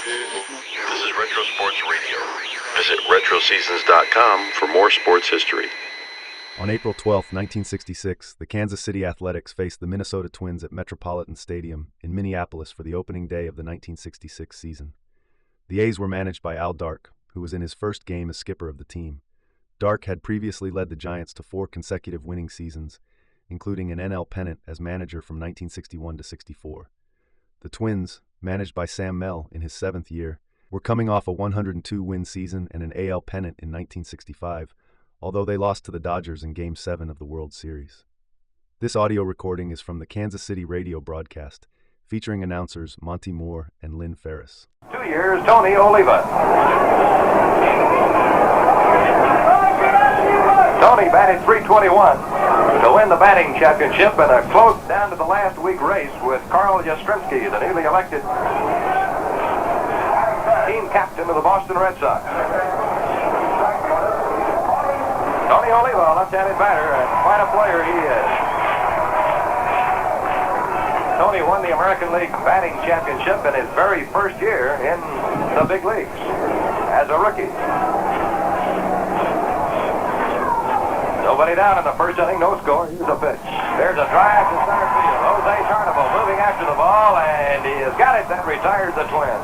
This is Retro Sports Radio. Visit RetroSeasons.com for more sports history. On April 12, 1966, the Kansas City Athletics faced the Minnesota Twins at Metropolitan Stadium in Minneapolis for the opening day of the 1966 season. The A's were managed by Al Dark, who was in his first game as skipper of the team. Dark had previously led the Giants to 4 consecutive winning seasons, including an NL pennant as manager from 1961 to 64. The Twins, managed by Sam Mell in his 7th year, were coming off a 102-win season and an AL pennant in 1965, although they lost to the Dodgers in Game 7 of the World Series. This audio recording is from the Kansas City radio broadcast, featuring announcers Monty Moore and Lynn Ferris. 2 years, Tony Oliva. Tony batted .321 to win the batting championship in a close down to the last week race with Carl Yastrzemski, the newly elected team captain of the Boston Red Sox. Tony Oliva, a left-handed batter, and quite a player he is. Tony won the American League batting championship in his very first year in the big leagues as a rookie. Nobody down in the first inning, no score. Here's a pitch. There's a drive to center field. Jose Tarnable moving after the ball, and he has got it. That retires the Twins.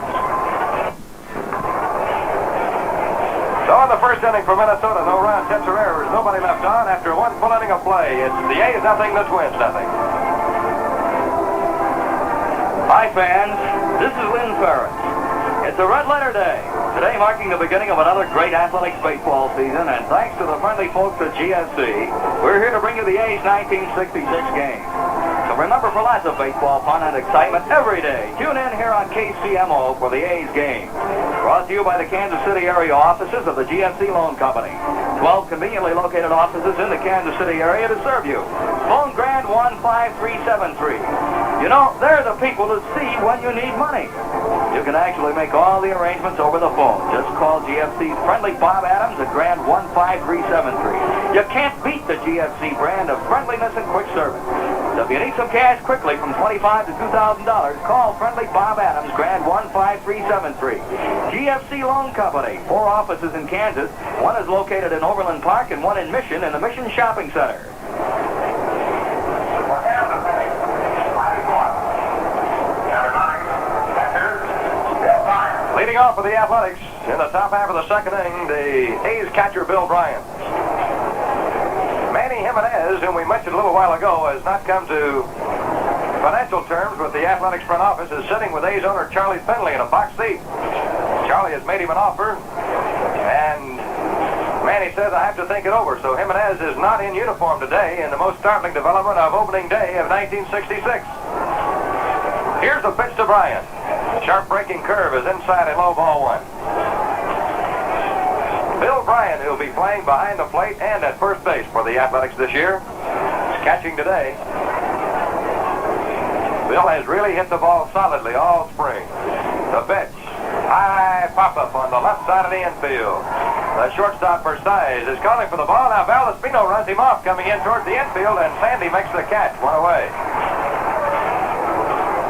So in the first inning for Minnesota, no runs, hits or errors, nobody left on. After one full inning of play, it's the A's nothing, the Twins nothing. Hi fans, this is Lynn Ferris. It's a red letter day. Today marking the beginning of another great athletics baseball season, and thanks to the friendly folks at GSC, we're here to bring you the A's 1966 game. So remember, for lots of baseball fun and excitement every day, tune in here on KCMO for the A's game. Brought to you by the Kansas City area offices of the GSC Loan Company. 12 conveniently located offices in the Kansas City area to serve you. Phone Grand 15373. You know, they're the people to see when you need money. You can actually make all the arrangements over the phone. Just call GFC's friendly Bob Adams at Grand 15373. You can't beat the GFC brand of friendliness and quick service. So if you need some cash quickly from $25 to $2,000, call friendly Bob Adams, Grand 15373. GFC Loan Company, 4 offices in Kansas. One is located in Overland Park and one in Mission in the Mission Shopping Center. Leading off for the Athletics in the top half of the second inning, the A's catcher Bill Bryant. Manny Jimenez, whom we mentioned a little while ago, has not come to financial terms with the Athletics front office, is sitting with A's owner Charlie Finley in a box seat. Charlie has made him an offer, and Manny says, I have to think it over. So Jimenez is not in uniform today in the most startling development of opening day of 1966. Here's the pitch to Bryant. Sharp breaking curve is inside a low ball one. Bill Bryant, who'll be playing behind the plate and at first base for the Athletics this year, is catching today. Bill has really hit the ball solidly all spring. The pitch. High pop-up on the left side of the infield. The shortstop for Size is calling for the ball. Now Valdespino runs him off coming in towards the infield, and Sandy makes the catch. One away.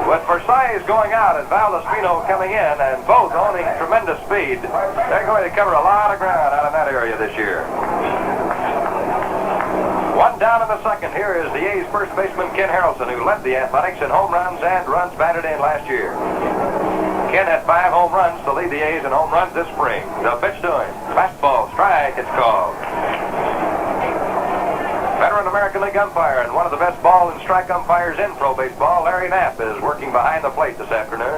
With Versailles going out and Valdespino coming in, and both owning tremendous speed, they're going to cover a lot of ground out in that area this year. One down in the second. Here is the A's first baseman Ken Harrelson, who led the Athletics in home runs and runs batted in last year. Ken had 5 home runs to lead the A's in home runs this spring. The pitch to him. Fastball, strike, it's called. Veteran American League umpire and one of the best ball and strike umpires in pro baseball, Larry Knapp, is working behind the plate this afternoon.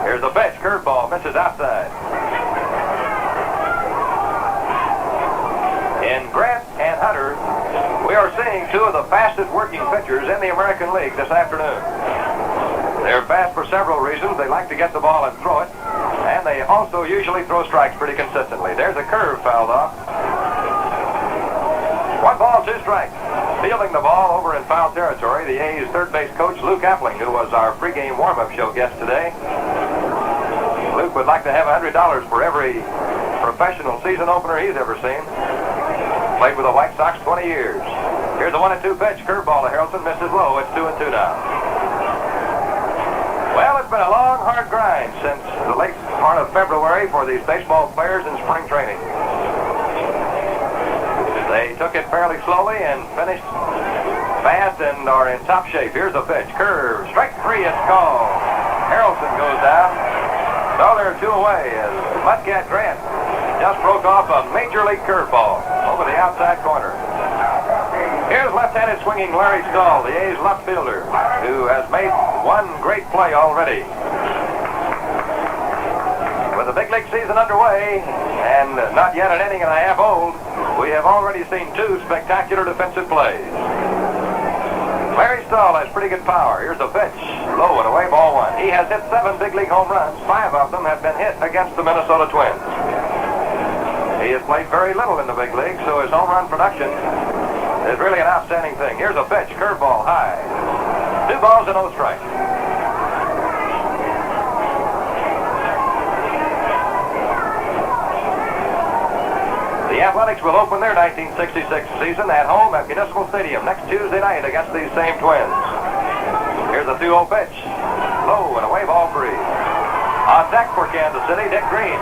Here's the pitch, curveball, misses outside. In Grant and Hunter, we are seeing 2 of the fastest working pitchers in the American League this afternoon. They're fast for several reasons. They like to get the ball and throw it, and they also usually throw strikes pretty consistently. There's a curve fouled off. 1 ball, 2 strikes. Fielding the ball over in foul territory, the A's third base coach, Luke Appling, who was our pregame warm-up show guest today. Luke would like to have $100 for every professional season opener he's ever seen. Played with the White Sox 20 years. Here's the 1-2 pitch. Curveball to Harrelson. Misses low. It's 2-2 now. Well, it's been a long, hard grind since the late part of February for these baseball players in spring training. They took it fairly slowly and finished fast and are in top shape. Here's the pitch. Curve. Strike 3 is called. Harrelson goes down. So they're 2 away as Mudcat Grant just broke off a major league curveball over the outside corner. Here's left-handed swinging Larry Stahl, the A's left fielder, who has made one great play already. With the big league season underway and not yet an inning and a half old, we have already seen 2 spectacular defensive plays. Larry Stahl has pretty good power. Here's the pitch. Low and away, ball 1. He has hit 7 big league home runs. 5 of them have been hit against the Minnesota Twins. He has played very little in the big league, so his home run production is really an outstanding thing. Here's a pitch. Curveball high. 2 balls and no strikes. The Athletics will open their 1966 season at home at Municipal Stadium next Tuesday night against these same Twins. Here's a 2-0 pitch. Low and away, ball 3. On deck for Kansas City, Dick Green.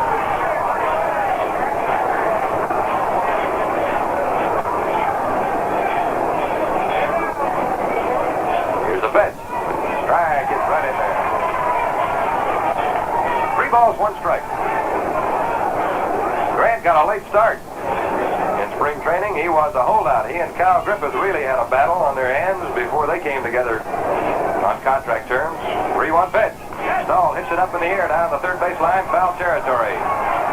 Here's the pitch. Strike gets right in there. 3 balls, 1 strike. Grant got a late start. Spring training, he was a holdout. He and Cal Griffith really had a battle on their hands before they came together on contract terms. 3-1 pitch. Stahl hits it up in the air down the third base line, foul territory.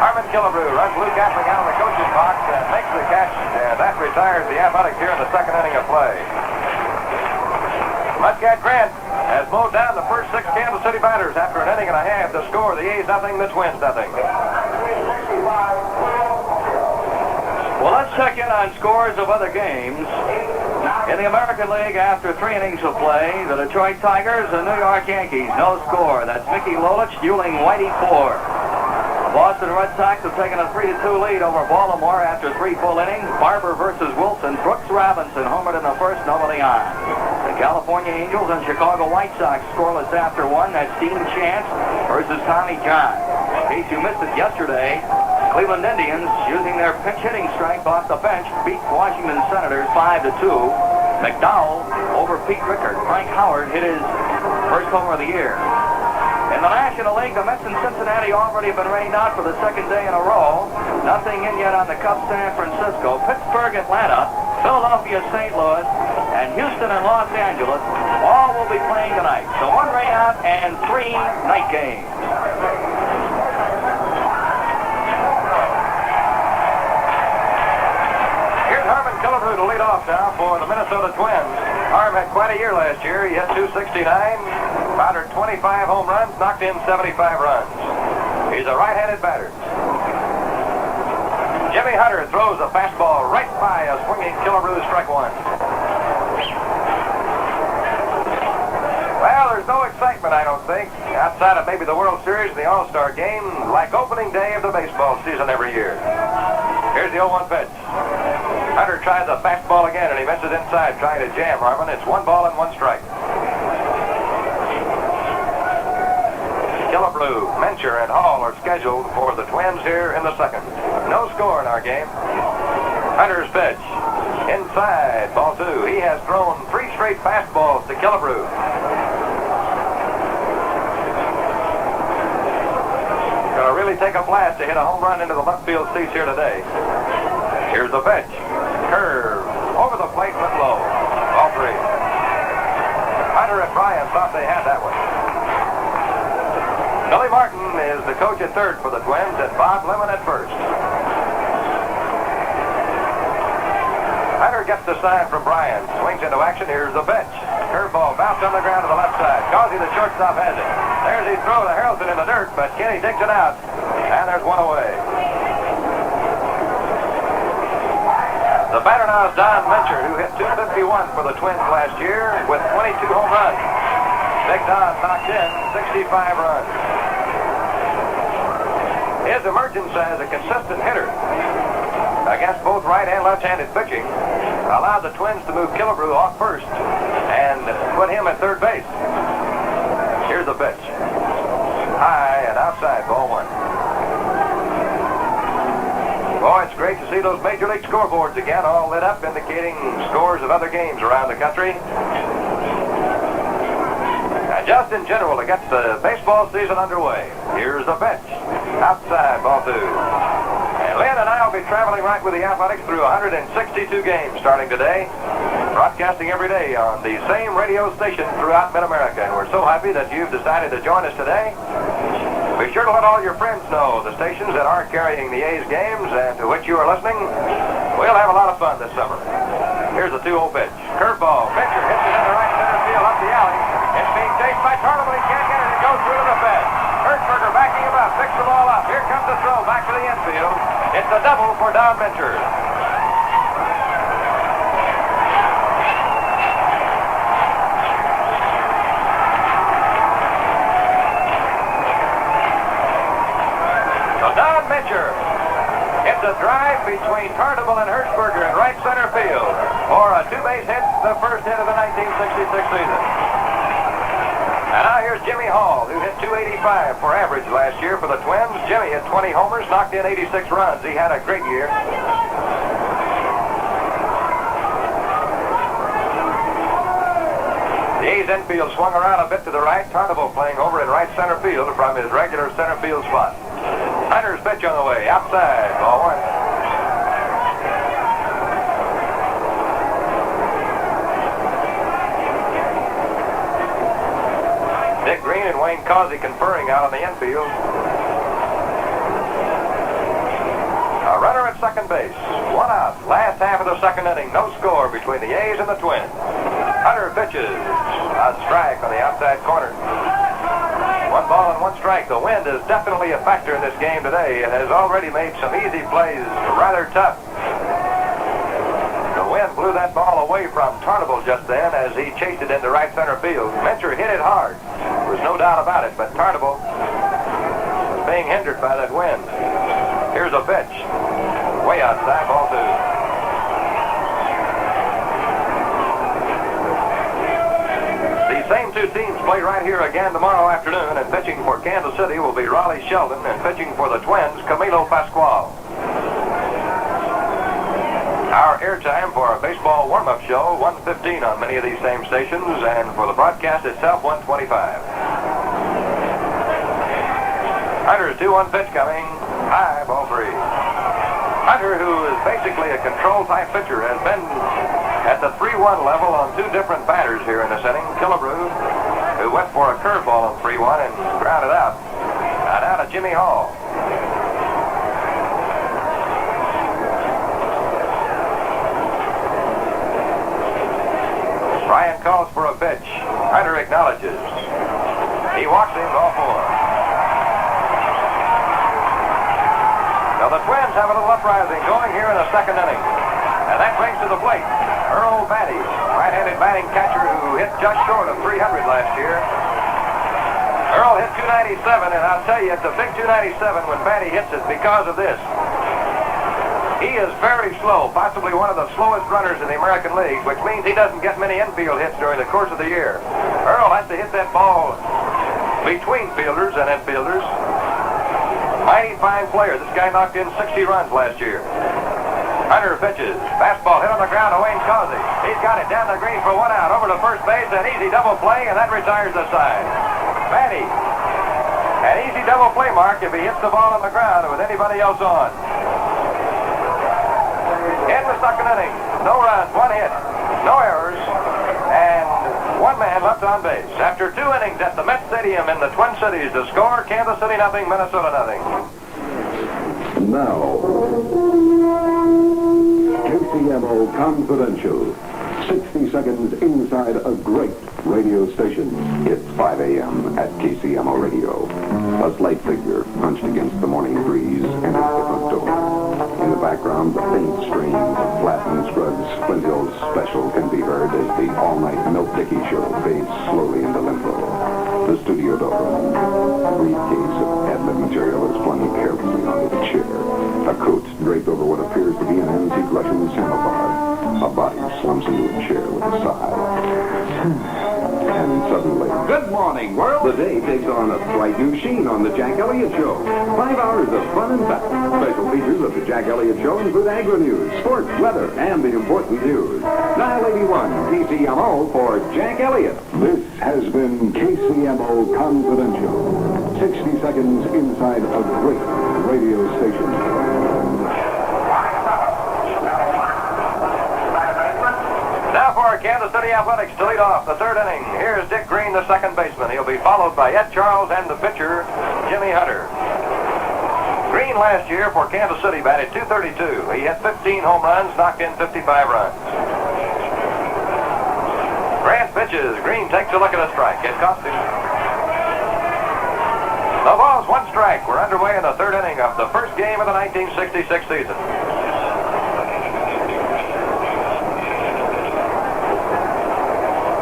Harmon Killebrew runs Lou Gatling out of the coach's box and makes the catch, and that retires the Athletics here in the 2nd inning of play. Mudcat Grant has mowed down the first 6 Kansas City batters after an inning and a half to score the A's nothing, the Twins nothing. Well, let's check in on scores of other games. In the American League, after 3 innings of play, the Detroit Tigers and New York Yankees, no score. That's Mickey Lolich dueling Whitey Ford. The Boston Red Sox have taken a 3-2 lead over Baltimore after 3 full innings. Barber versus Wilson. Brooks Robinson homered in the first, nobody on. The California Angels and Chicago White Sox scoreless after 1. That's Dean Chance versus Tommy John. In case you missed it yesterday, Cleveland Indians, using their pinch hitting strength off the bench, beat Washington Senators 5-2. McDowell over Pete Rickard. Frank Howard hit his first homer of the year. In the National League, the Mets and Cincinnati already have been rained out for the 2nd day in a row. Nothing in yet on the Cubs, San Francisco. Pittsburgh, Atlanta, Philadelphia, St. Louis, and Houston and Los Angeles all will be playing tonight. So 1 rain out and 3 night games. Killebrew to lead off now for the Minnesota Twins. Harm had quite a year last year. He hit .269, batted 25 home runs, knocked in 75 runs. He's a right-handed batter. Jimmy Hunter throws a fastball right by a swinging Killebrew, strike 1. Well, there's no excitement, I don't think, outside of maybe the World Series and the All-Star game, like opening day of the baseball season every year. Here's the 0-1 pitch. Hunter tries a fastball again, and he misses inside, trying to jam Harmon. It's 1 ball and 1 strike. Killebrew, Mencher, and Hall are scheduled for the Twins here in the 2nd. No score in our game. Hunter's pitch. Inside, ball 2. He has thrown 3 straight fastballs to Killebrew. Going to really take a blast to hit a home run into the left field seats here today. Here's the pitch. Curve. Over the plate but low. Ball 3. Hunter and Bryan thought they had that one. Billy Martin is the coach at 3rd for the Twins and Bob Lemon at 1st. Hunter gets the sign from Bryan. Swings into action. Here's the pitch. Curveball bounced on the ground to the left side. Causey, the shortstop, has it. There's his throw to Harrelson in the dirt, but Kenny digs it out. And there's 1 away. The batter now is Don Mencher, who hit .251 for the Twins last year with 22 home runs. Big Don knocked in 65 runs. His emergence as a consistent hitter against both right and left-handed pitching allowed the Twins to move Killebrew off first and put him at 3rd base. Here's Here's the pitch. High and outside, ball one. Boy, it's great to see those Major League scoreboards again, all lit up, indicating scores of other games around the country. And just in general, to get the baseball season underway, here's the pitch. Outside, ball two. And Lynn and I will be traveling right with the Athletics through 162 games starting today, broadcasting every day on the same radio station throughout Mid-America. And we're so happy that you've decided to join us today. Be sure to let all your friends know the stations that aren't carrying the A's games and to which you are listening. We'll have a lot of fun this summer. Here's the 2-0 pitch. Curveball. Pitcher hits it in the right center field up the alley. It's being chased by Tarnable. He can't get it. It goes through to the fence. Hertzberger backing him up. Picks the ball up. Here comes the throw back to the infield. It's a double for Don Mincher. It's a drive between Tarnable and Hertzberger in right center field for a two-base hit, the first hit of the 1966 season. And now here's Jimmy Hall, who hit .285 for average last year for the Twins. Jimmy hit 20 homers, knocked in 86 runs. He had a great year. The A's infield swung around a bit to the right. Tarnable playing over in right center field from his regular center field spot. Hunter's pitch on the way, outside, ball one. Dick Green and Wayne Causey conferring out on the infield. A runner at second base, one out. Last half of the second inning, no score between the A's and the Twins. Hunter pitches, a strike on the outside corner. 1 ball and 1 strike. The wind is definitely a factor in this game today. It has already made some easy plays rather tough. The wind blew that ball away from Tarnable just then as he chased it into right center field. Mincher hit it hard. There was no doubt about it, but Tarnable was being hindered by that wind. Here's a pitch. Way outside, ball two. Same two teams play right here again tomorrow afternoon, and pitching for Kansas City will be Raleigh Sheldon, and pitching for the Twins, Camilo Pascual. Our airtime for a baseball warm-up show, 1:15 on many of these same stations, and for the broadcast itself, 1:25. Hunter's 2-1 pitch coming. High, ball three. Hunter, who is basically a control-type pitcher, has been at the 3-1 level on 2 different batters here in this inning. Killebrew, who went for a curveball on 3-1 and grounded out. And out of Jimmy Hall. Ryan calls for a pitch. Hunter acknowledges. He walks him, ball 4. Now the Twins have a little uprising going here in the second inning. And that brings to the plate Earl Batty, right-handed batting catcher who hit just short of 300 last year. Earl hit .297, and I'll tell you, it's a big .297 when Batty hits it because of this. He is very slow, possibly one of the slowest runners in the American League, which means he doesn't get many infield hits during the course of the year. Earl has to hit that ball between fielders and infielders. Mighty fine player. This guy knocked in 60 runs last year. Hunter pitches. Fastball hit on the ground to Wayne Causey. He's got it down the green for 1 out. Over to first base. An easy double play, and that retires the side. Batty. An easy double play mark if he hits the ball on the ground with anybody else on. In the second inning. No runs, 1 hit. No errors. And 1 man left on base. After 2 innings at the Met Stadium in the Twin Cities, the score, Kansas City nothing, Minnesota nothing. Now, KCMO Confidential. 60 seconds inside a great radio station. It's 5 a.m. at KCMO Radio. A slight figure hunched against the morning breeze enters the front door. In the background, the faint strains of Flatman Scruggs' Flint Hills Special can be heard as the all-night Milt Dickey show fades slowly into limbo. The studio door. A briefcase of ad-lib material is flung carelessly onto the chair. A coat draped over what appears to be an antique Russian samovar. A body slumps into a chair with a sigh. And suddenly... Good morning, world. The day KCA takes on a bright new sheen on the Jack Elliott Show. 5 hours of fun and fact. Special features of the Jack Elliott Show include agri-news, sports, weather, and the important news. Dial 81 KCMO for Jack Elliott. This has been KCMO Confidential. 60 seconds inside a great radio station. Now for Kansas City Athletics to lead off the third inning. Here's Dick Green, the second baseman. He'll be followed by Ed Charles and the pitcher, Jimmy Hunter. Green last year for Kansas City batted .232. He hit 15 home runs, knocked in 55 runs. Grant pitches. Green takes a look at a strike. It cost him. The ball's one strike. We're underway in the third inning of the first game of the 1966 season.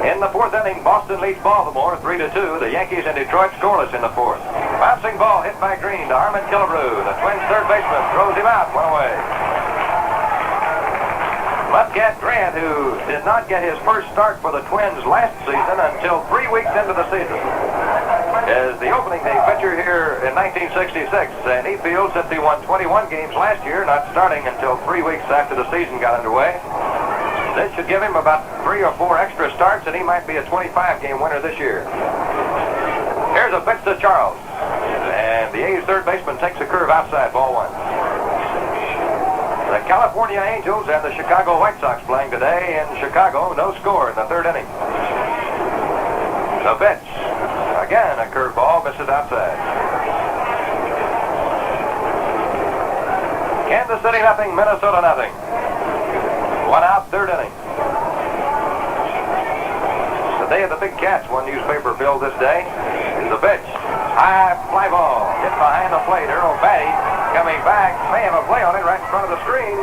In the fourth inning, Boston leads Baltimore 3-2. The Yankees and Detroit scoreless in the fourth. Bouncing ball hit by Green to Harmon Killebrew. The Twins' third baseman throws him out, one away. Mudcat Grant, who did not get his first start for the Twins last season until 3 weeks into the season, is the opening day pitcher here in 1966. And he feels that he won 21 games last year, not starting until 3 weeks after the season got underway. This should give him about 3 or 4 extra starts, and he might be a 25-game winner this year. Here's a pitch to Charles. And the A's third baseman takes a curve outside, ball one. The California Angels and the Chicago White Sox playing today in Chicago. No score in the third inning. The pitch. Again, a curveball misses outside. Kansas City nothing, Minnesota nothing. 1 out, third inning. The day of the big catch, one newspaper billed this day, is the pitch. High fly ball, hit behind the plate. Earl Batty coming back, may have a play on it right in front of the screen.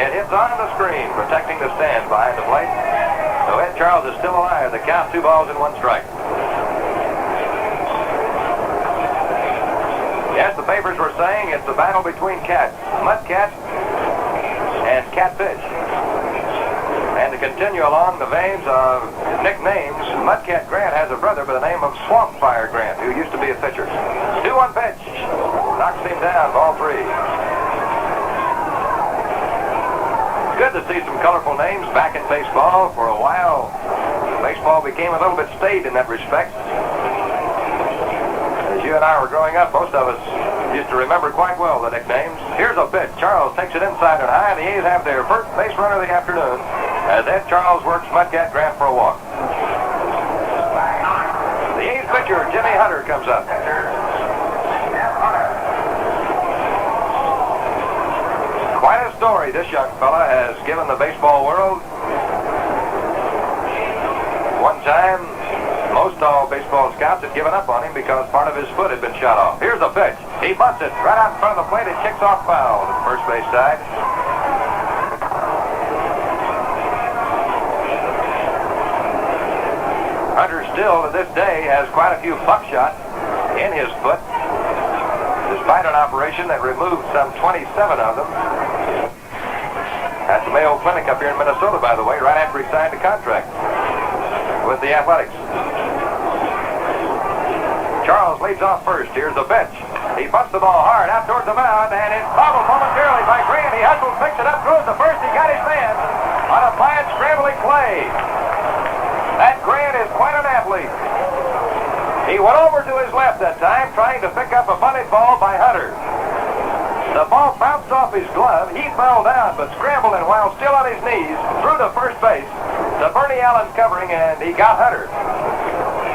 It hits on the screen, protecting the stands behind the plate. So Ed Charles is still alive. The count, 2 balls and 1 strike. Yes, the papers were saying it's a battle between cats, Mudcat and Catfish. And to continue along the veins of nicknames, Mudcat Grant has a brother by the name of Swamp Fire Grant, who used to be a pitcher. 2-1 pitch. Knocks him down, ball 3. Good to see some colorful names back in baseball. For a while, baseball became a little bit staid in that respect. As you and I were growing up, most of us used to remember quite well the nicknames. Here's a pitch. Charles takes it inside and high. The A's have their first base runner of the afternoon as Ed Charles works Mudcat Grant for a walk. The A's pitcher, Jimmy Hunter, comes up. Quite a story this young fella has given the baseball world. One time, most all baseball scouts had given up on him because part of his foot had been shot off. Here's a pitch. He bunts it right out in front of the plate. It kicks off foul to the first base side. Hunter still, to this day, has quite a few buckshot in his foot, despite an operation that removed some 27 of them. At the Mayo Clinic up here in Minnesota, by the way, right after he signed the contract with the Athletics. Charles leads off first. Here's the pitch. He bunts the ball hard out towards the mound, and it's bobbled momentarily by Grant. He hustles, picks it up, throws to first. He got his man on a fine scrambling play. That Grant is quite an athlete. He went over to his left that time, trying to pick up a bunted ball by Hunter. The ball bounced off his glove. He fell down, but scrambled, and while still on his knees, threw to first base to Bernie Allen's covering, and he got Hunter.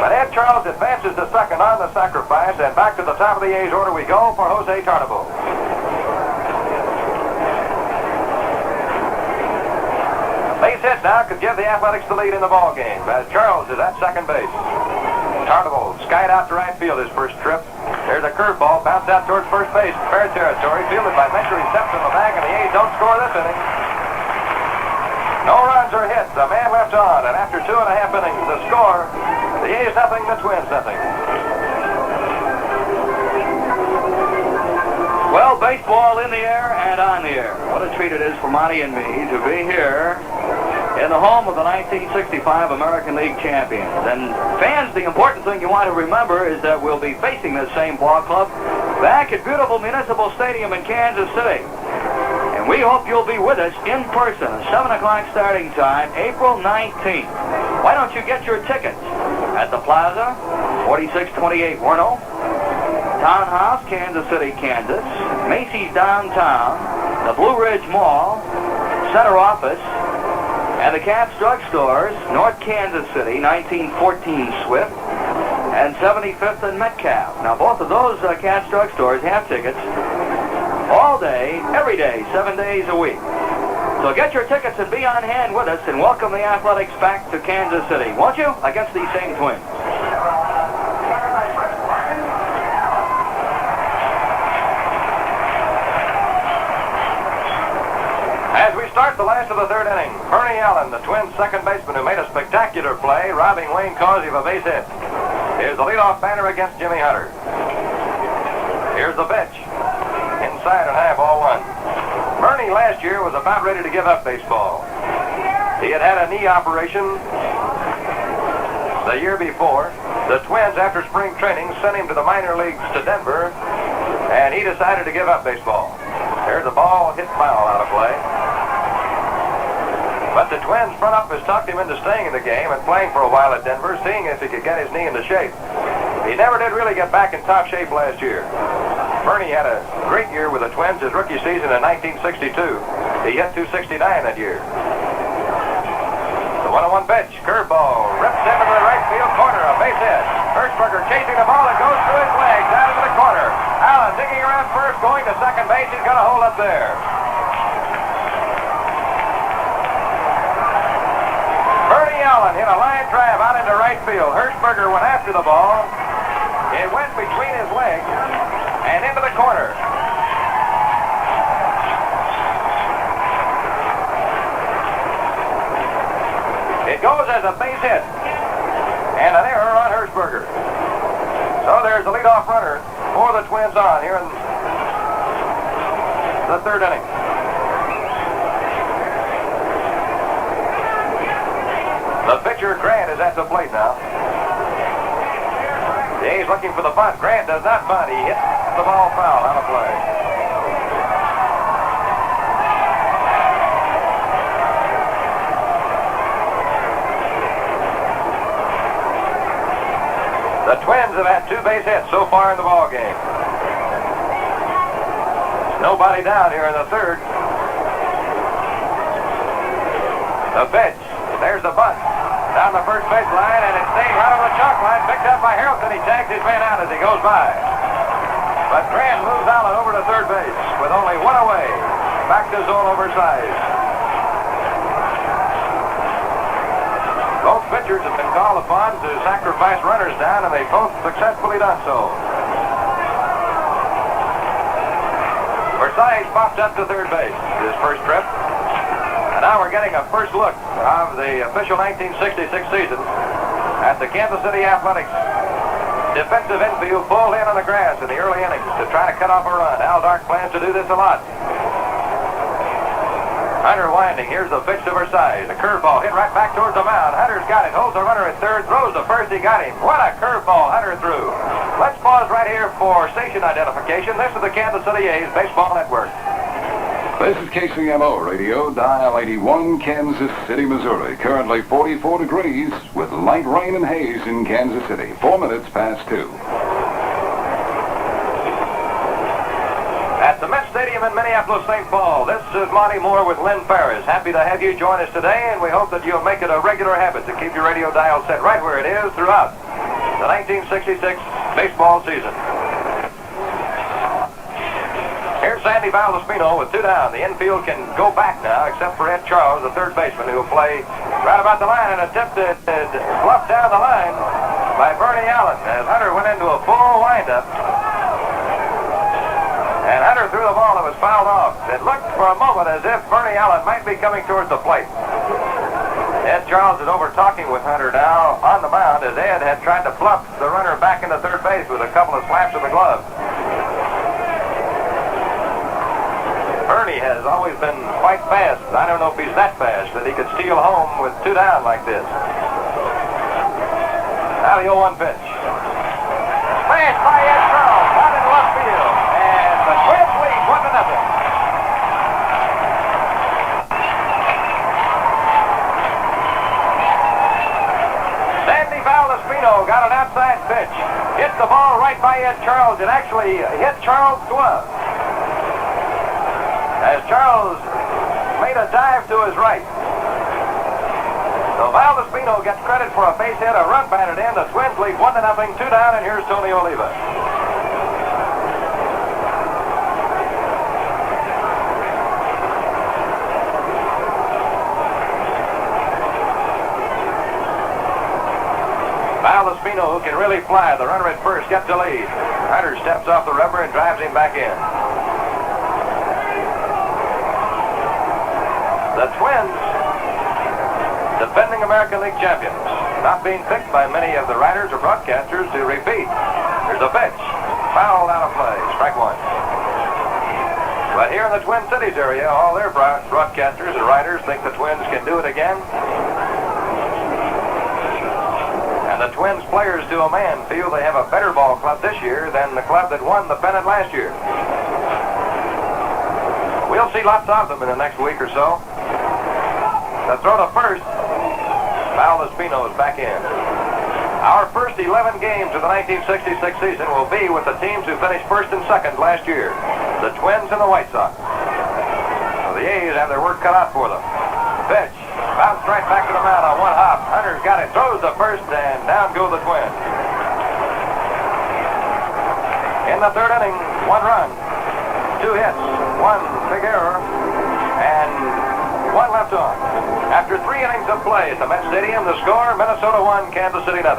But Ed Charles advances to second on the sacrifice, and back to the top of the A's order we go for Jose Tarnabo. Base hit now could give the Athletics the lead in the ball game, as Charles is at second base. Tarnabo skied out to right field his first trip. There's a curveball, bounced out towards first base, fair territory, fielded by Mentor. He steps in the bag, and the A's don't score this inning. No runs or hits, a man left on, and after 2.5 innings, the score, the A's nothing, the Twins nothing. Well, baseball in the air and on the air. What a treat it is for Monty and me to be here in the home of the 1965 American League champions. And fans, the important thing you want to remember is that we'll be facing this same ball club back at beautiful Municipal Stadium in Kansas City. And we hope you'll be with us in person, a 7 o'clock starting time, April 19th. Why don't you get your tickets at the Plaza, 4628 Werno, Townhouse, Kansas City, Kansas, Macy's Downtown, the Blue Ridge Mall, Center Office, and the Cat's Drug Stores, North Kansas City, 1914 Swift, and 75th and Metcalf. Now, both of those Cat's Drug Stores have tickets all day, every day, 7 days a week. So get your tickets and be on hand with us and welcome the Athletics back to Kansas City, won't you? Against these same Twins. As we start the last of the third inning, Bernie Allen, the Twins' second baseman, who made a spectacular play, robbing Wayne Causey of a base hit. Here's the leadoff batter against Jimmy Hunter. Here's the pitch. Inside and half, 0-1. Bernie last year was about ready to give up baseball. He had had a knee operation the year before. The Twins, after spring training, sent him to the minor leagues to Denver, and he decided to give up baseball. There's a ball hit foul out of play. But the Twins front office talked him into staying in the game and playing for a while at Denver, seeing if he could get his knee into shape. He never did really get back in top shape last year. Bernie had a great year with the Twins his rookie season in 1962. He hit .269 that year. The 1-1 pitch, curveball, rips into the right field corner, a base hit. Hirschberger chasing the ball, it goes through his legs, out into the corner. Allen digging around first, going to second base. He's got a hole up there. Bernie Allen hit a line drive out into right field. Hirschberger went after the ball. It went between his legs and into the corner. It goes as a base hit and an error on Hirschberger. So there's the leadoff runner for the Twins on here in the third inning. The pitcher, Grant, is at the plate now. The A's looking for the bunt. Grant does not bunt. He hits the ball foul out of play. The Twins have had 2 base hits so far in the ball game. Nobody down here in the third. The pitch. There's the bunt. Down the first base line, and it's staying right on the chalk line. Picked up by Harrelson. He tags his man out as he goes by. But Grant moves Allen over to third base with only 1 away. Back to zone oversized. Both pitchers have been called upon to sacrifice runners down, and they've both successfully done so. Versailles popped up to third base his first trip. And now we're getting a first look of the official 1966 season at the Kansas City Athletics defensive infield pulled in on the grass in the early innings to try to cut off a run. Al Dark plans to do this a lot. Hunter winding. Here's the pitch to Versailles. The curveball hit right back towards the mound. Hunter's got it. Holds the runner at third. Throws to first. He got him. What a curveball Hunter threw. Let's pause right here for station identification. This is the Kansas City A's Baseball Network. This is KCMO Radio, dial 81, Kansas City, Missouri. Currently 44 degrees with light rain and haze in Kansas City. 4 minutes past 2. At the Met Stadium in Minneapolis, St. Paul, this is Monty Moore with Lynn Ferris. Happy to have you join us today, and we hope that you'll make it a regular habit to keep your radio dial set right where it is throughout the 1966 baseball season. Here's Sandy Valespino with 2 down. The infield can go back now, except for Ed Charles, the third baseman, who will play right about the line and attempted bluff down the line by Bernie Allen as Hunter went into a full windup. And Hunter threw the ball that was fouled off. It looked for a moment as if Bernie Allen might be coming towards the plate. Ed Charles is over talking with Hunter now on the mound as Ed had tried to bluff the runner back into third base with a couple of slaps of the glove. Bernie Ernie has always been quite fast. I don't know if he's that fast, but he could steal home with 2 down like this. Now the 0-1 pitch. Smash by Ed Charles, out in left field. And the Twins lead 1-0. Got an outside pitch. Hit the ball right by Ed Charles. It actually hit Charles' glove. As Charles made a dive to his right. So Val Despino gets credit for a base hit, a run batted in. The Twins lead 1-0, 2 down, and here's Tony Oliva. Despino, who can really fly, the runner at first, gets the lead. Hunter steps off the rubber and drives him back in. The Twins, defending American League champions, not being picked by many of the writers or broadcasters to repeat. There's a pitch, fouled out of play, strike 1. But here in the Twin Cities area, all their broadcasters and writers think the Twins can do it again. The Twins players to a man feel they have a better ball club this year than the club that won the pennant last year. We'll see lots of them in the next week or so. The throw to first, Val Despino is back in. Our first 11 games of the 1966 season will be with the teams who finished first and second last year, the Twins and the White Sox. So the A's have their work cut out for them. Pitch. Bounced right back to the mound on one hop. Hunter's got it, throws the first, and down go the Twins. In the third inning, 1 run, 2 hits, 1 big error, and 1 left on. After 3 innings of play at the Met Stadium, the score, Minnesota 1, Kansas City 0.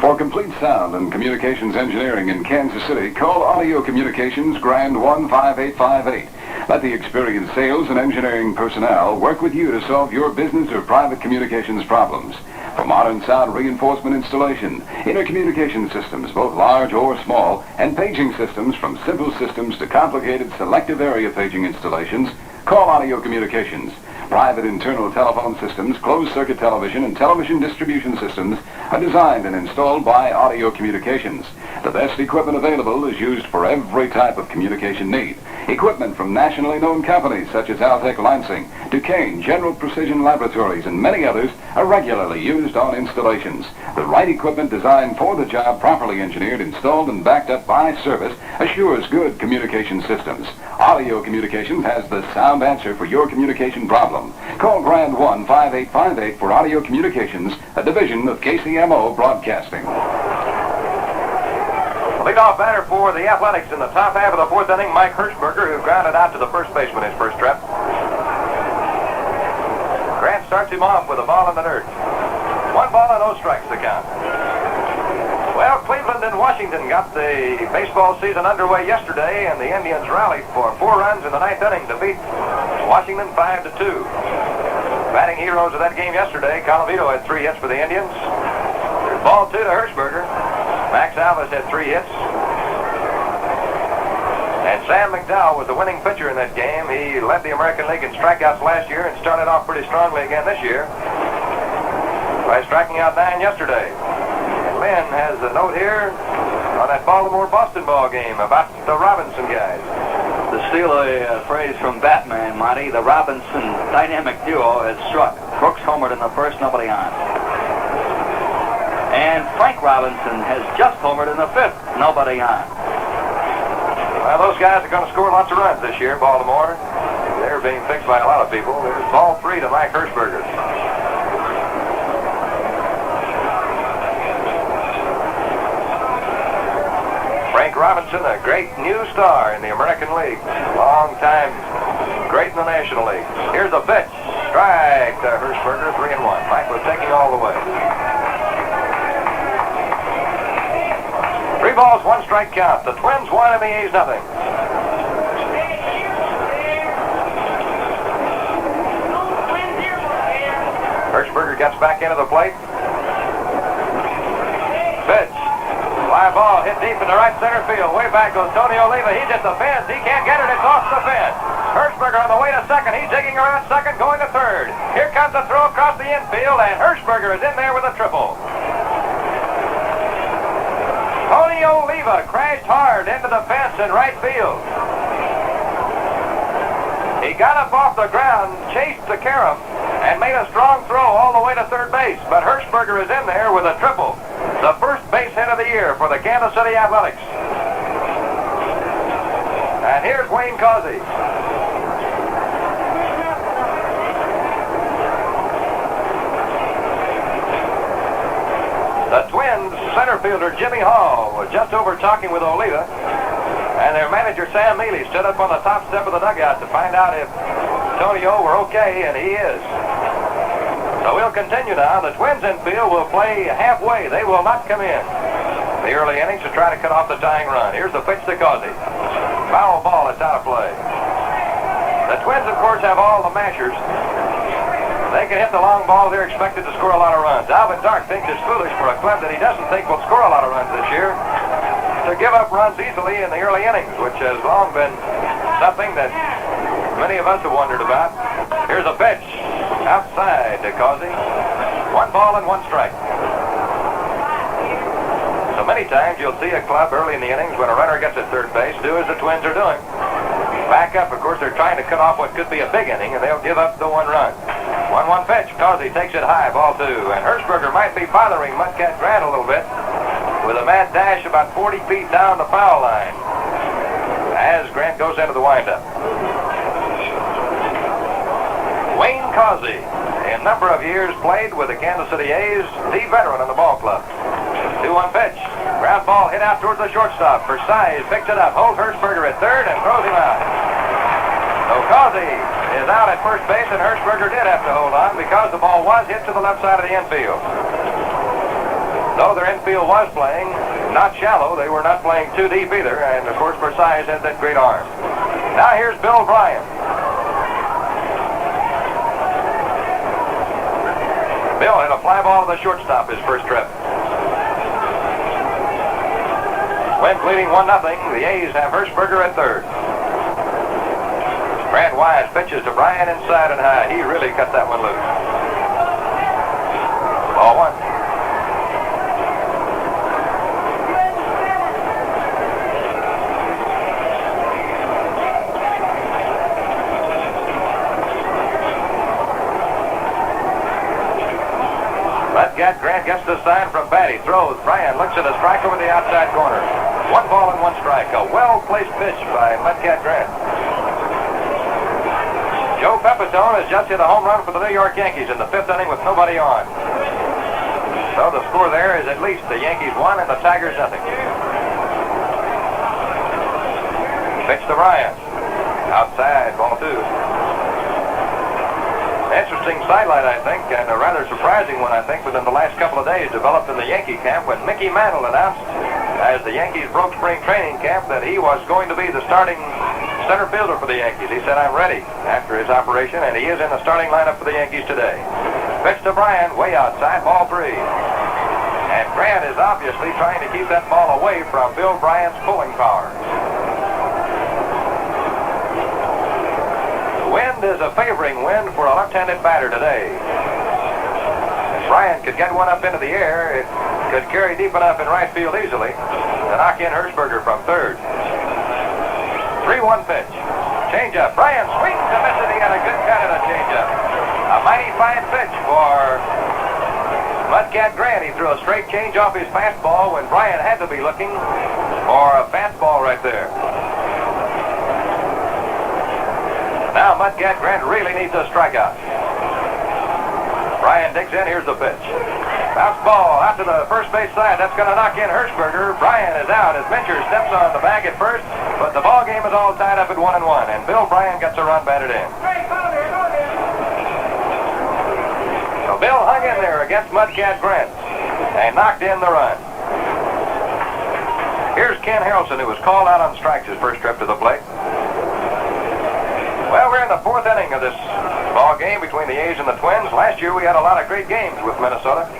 For complete sound and communications engineering in Kansas City, call Audio Communications Grand 15858. Let the experienced sales and engineering personnel work with you to solve your business or private communications problems. For modern sound reinforcement installation, intercommunication systems, both large or small, and paging systems from simple systems to complicated selective area paging installations, call Audio Communications. Private internal telephone systems, closed-circuit television, and television distribution systems are designed and installed by Audio Communications. The best equipment available is used for every type of communication need. Equipment from nationally known companies such as Altec Lansing, Duquesne, General Precision Laboratories, and many others are regularly used on installations. The right equipment designed for the job, properly engineered, installed, and backed up by service assures good communication systems. Audio Communications has the sound answer for your communication problem. Call Grand 15858 for Audio Communications, a division of KCMO Broadcasting. Leadoff batter for the Athletics in the top half of the 4th inning, Mike Hirschberger, who grounded out to the first baseman his first trip. Grant starts him off with a ball in the dirt. 1 ball and no strikes to count. Well, Cleveland and Washington got the baseball season underway yesterday, and the Indians rallied for 4 runs in the 9th inning to beat Washington 5-2. Batting heroes of that game yesterday, Colavito had 3 hits for the Indians. There's ball 2 to Hirschberger. Max Alvis had 3 hits. And Sam McDowell was the winning pitcher in that game. He led the American League in strikeouts last year and started off pretty strongly again this year by striking out 9 yesterday. And Lynn has a note here on that Baltimore-Boston ball game about the Robinson guys. To steal a phrase from Batman, Monty, the Robinson dynamic duo has struck. Brooks homered in the first, nobody on. And Frank Robinson has just homered in the 5th, nobody on. Well, those guys are going to score lots of runs this year, Baltimore. They're being fixed by a lot of people. There's ball 3 to Mike Hirschberger. Frank Robinson, a great new star in the American League. Long time great in the National League. Here's a pitch. Strike to Hirschberger, 3-1. Mike was taking all the way. 3 balls, 1 strike count. The Twins 1 and the A's nothing. Hirschberger gets back into the plate. Pitch. Fly ball hit deep into right center field. Way back goes Tony Oliva. He's at the fence. He can't get it. It's off the fence. Hirschberger on the way to second. He's digging around second, going to third. Here comes the throw across the infield, and Hirschberger is in there with a triple. Tony Oliva crashed hard into the fence in right field. He got up off the ground, chased the carom, and made a strong throw all the way to third base. But Hirschberger is in there with a triple. The first base hit of the year for the Kansas City Athletics. And here's Wayne Causey. The Twins center fielder Jimmy Hall was just over talking with Oliva, and their manager Sam Mealy stood up on the top step of the dugout to find out if Tony O were okay, and he is. So we'll continue now. The Twins infield will play halfway. They will not come in the early innings to try to cut off the tying run. Here's the pitch to Causey. Foul ball, it's out of play. The Twins, of course, have all the mashers. They can hit the long ball. They're expected to score a lot of runs. Alvin Dark thinks it's foolish for a club that he doesn't think will score a lot of runs this year to give up runs easily in the early innings, which has long been something that many of us have wondered about. Here's a pitch outside to Causey. 1 ball and 1 strike. So many times you'll see a club early in the innings when a runner gets at third base do as the Twins are doing. Back up, of course, they're trying to cut off what could be a big inning, and they'll give up the 1 run. 1-1 pitch. Causey takes it high, ball 2. And Hirschberger might be bothering Mudcat Grant a little bit with a mad dash about 40 feet down the foul line as Grant goes into the windup. Wayne Causey, in a number of years, played with the Kansas City A's, the veteran in the ball club. 2-1 pitch. Ground ball hit out towards the shortstop. Versailles picks it up, holds Hirschberger at third, and throws him out. So Causey is out at first base, and Hirschberger did have to hold on because the ball was hit to the left side of the infield. Though their infield was playing not shallow, they were not playing too deep either, and of course Versailles has that great arm. Now here's Bill Bryan. Bill hit a fly ball to the shortstop his first trip. Twins leading 1-0. The A's have Hirschberger at third. Brad Wise pitches to Bryan inside and high. He really cut that one loose. Ball 1. Mudcat Grant gets the sign from Batty. Throws. Bryan looks at a strike over the outside corner. 1 ball and 1 strike. A well-placed pitch by Mudcat Grant. Joe Pepitone has just hit a home run for the New York Yankees in the 5th inning with nobody on. So the score there is at least the Yankees 1 and the Tigers 0. Pitch to Bryan. Outside, ball 2. Interesting sidelight, I think, and a rather surprising one, I think, within the last couple of days developed in the Yankee camp when Mickey Mantle announced, as the Yankees broke spring training camp, that he was going to be the starting center fielder for the Yankees. He said, I'm ready after his operation, and he is in the starting lineup for the Yankees today. Pitch to Bryan, way outside, ball 3. And Grant is obviously trying to keep that ball away from Bill Bryan's pulling power. The wind is a favoring wind for a left-handed batter today. If Bryan could get one up into the air, it could carry deep enough in right field easily to knock in Hirschberger from third. 3-1 pitch. Changeup. Bryan swings and misses. He had a good cut at a changeup. A mighty fine pitch for Mudcat Grant. He threw a straight change off his fastball when Bryan had to be looking for a fastball right there. Now Mudcat Grant really needs a strikeout. Bryan digs in. Here's the pitch. Bounce ball out to the first base side. That's going to knock in Hirschberger. Bryan is out as Mincher steps on the bag at first, but the ball game is all tied up at 1-1, and Bill Bryan gets a run batted in. So Bill hung in there against Mudcat Grant and knocked in the run. Here's Ken Harrelson, who was called out on strikes his first trip to the plate. Well, we're in the 4th inning of this ball game between the A's and the Twins. Last year we had a lot of great games with Minnesota.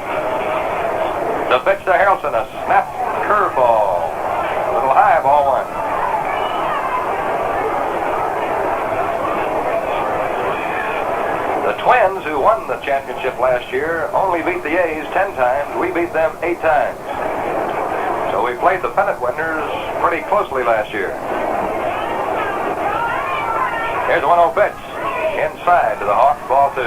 The pitch to Harrelson, a snap curveball. A little high, ball one. The Twins, who won the championship last year, only beat the A's 10 times. We beat them 8 times. So we played the pennant winners pretty closely last year. Here's the 1-0 pitch. Inside to the Hawks, ball 2.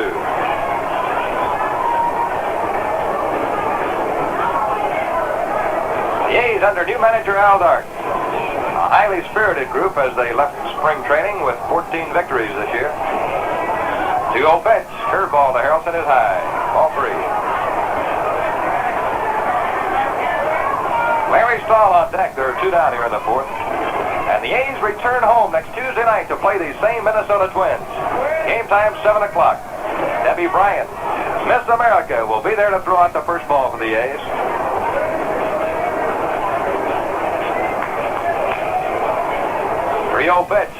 The A's under new manager Al Dart. A highly spirited group as they left spring training with 14 victories this year. 2-0 pitch. Curveball to Harrelson is high. Ball 3. Larry Stahl on deck. There are 2 down here in the 4th. And the A's return home next Tuesday night to play these same Minnesota Twins. Game time 7 o'clock. Debbie Bryant, Miss America, will be there to throw out the first ball for the A's. 3-0 pitch.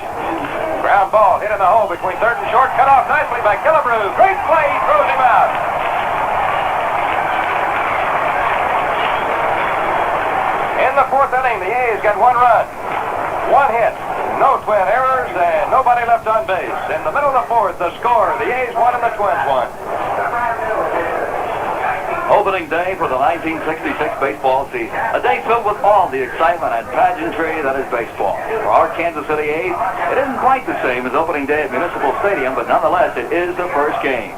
Ground ball hit in the hole between third and short. Cut off nicely by Killebrew. Great play. He throws him out. In the 4th inning, the A's got 1 run. 1 hit. No Twin errors and nobody left on base. In the middle of the 4th, the score, the A's won and the Twins won. Opening day for the 1966 baseball season. A day filled with all the excitement and pageantry that is baseball. For our Kansas City A's, it isn't quite the same as opening day at Municipal Stadium, but nonetheless, it is the first game.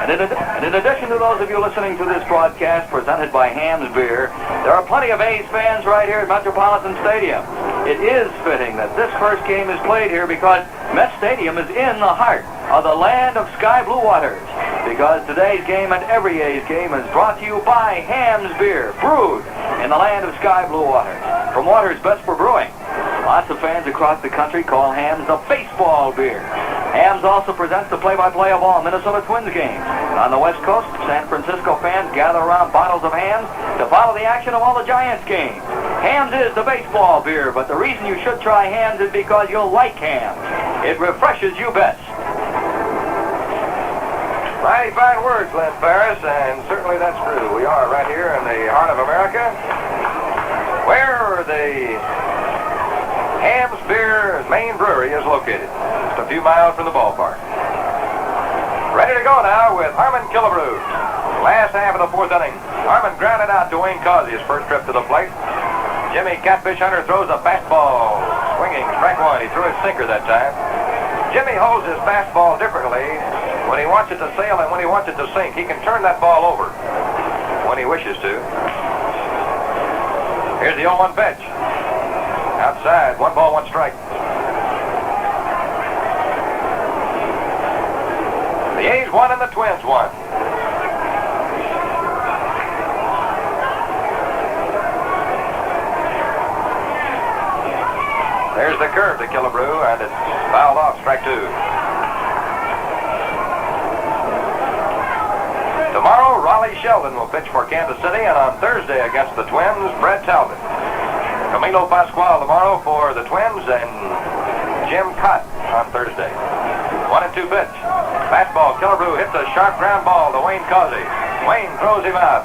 And in addition to those of you listening to this broadcast presented by Hamm's Beer, there are plenty of A's fans right here at Metropolitan Stadium. It is fitting that this first game is played here because Met Stadium is in the heart of the land of sky blue waters. Because today's game and every A's game is brought to you by Hamm's Beer, brewed in the land of sky blue waters. From waters best for brewing. Lots of fans across the country call Hamm's the baseball beer. Hamm's also presents the play-by-play of all Minnesota Twins games. And on the West Coast, San Francisco fans gather around bottles of Hamm's to follow the action of all the Giants games. Hamm's is the baseball beer, but the reason you should try Hamm's is because you'll like Hamm's. It refreshes you best. Mighty fine words, Lynn Ferris, and certainly that's true. We are right here in the heart of America, where the Hamm's Beer main brewery is located, just a few miles from the ballpark. Ready to go now with Harmon Killebrew. Last half of the 4th inning, Harmon grounded out Dwayne Causey his first trip to the plate. Jimmy Catfish Hunter throws a fastball, swinging strike 1. He threw his sinker that time. Jimmy holds his fastball differently when he wants it to sail and when he wants it to sink. He can turn that ball over when he wishes to. Here's the 0-1 pitch. Outside, 1 ball, 1 strike. The A's won and the Twins won. There's the curve to Killebrew, and it's fouled off, strike 2. Tomorrow, Raleigh Sheldon will pitch for Kansas City, and on Thursday against the Twins, Brett Talbot. Camilo Pascual tomorrow for the Twins, and Jim Cott on Thursday. 1-2 pitch. Fastball, Killebrew hits a sharp ground ball to Wayne Causey. Wayne throws him out.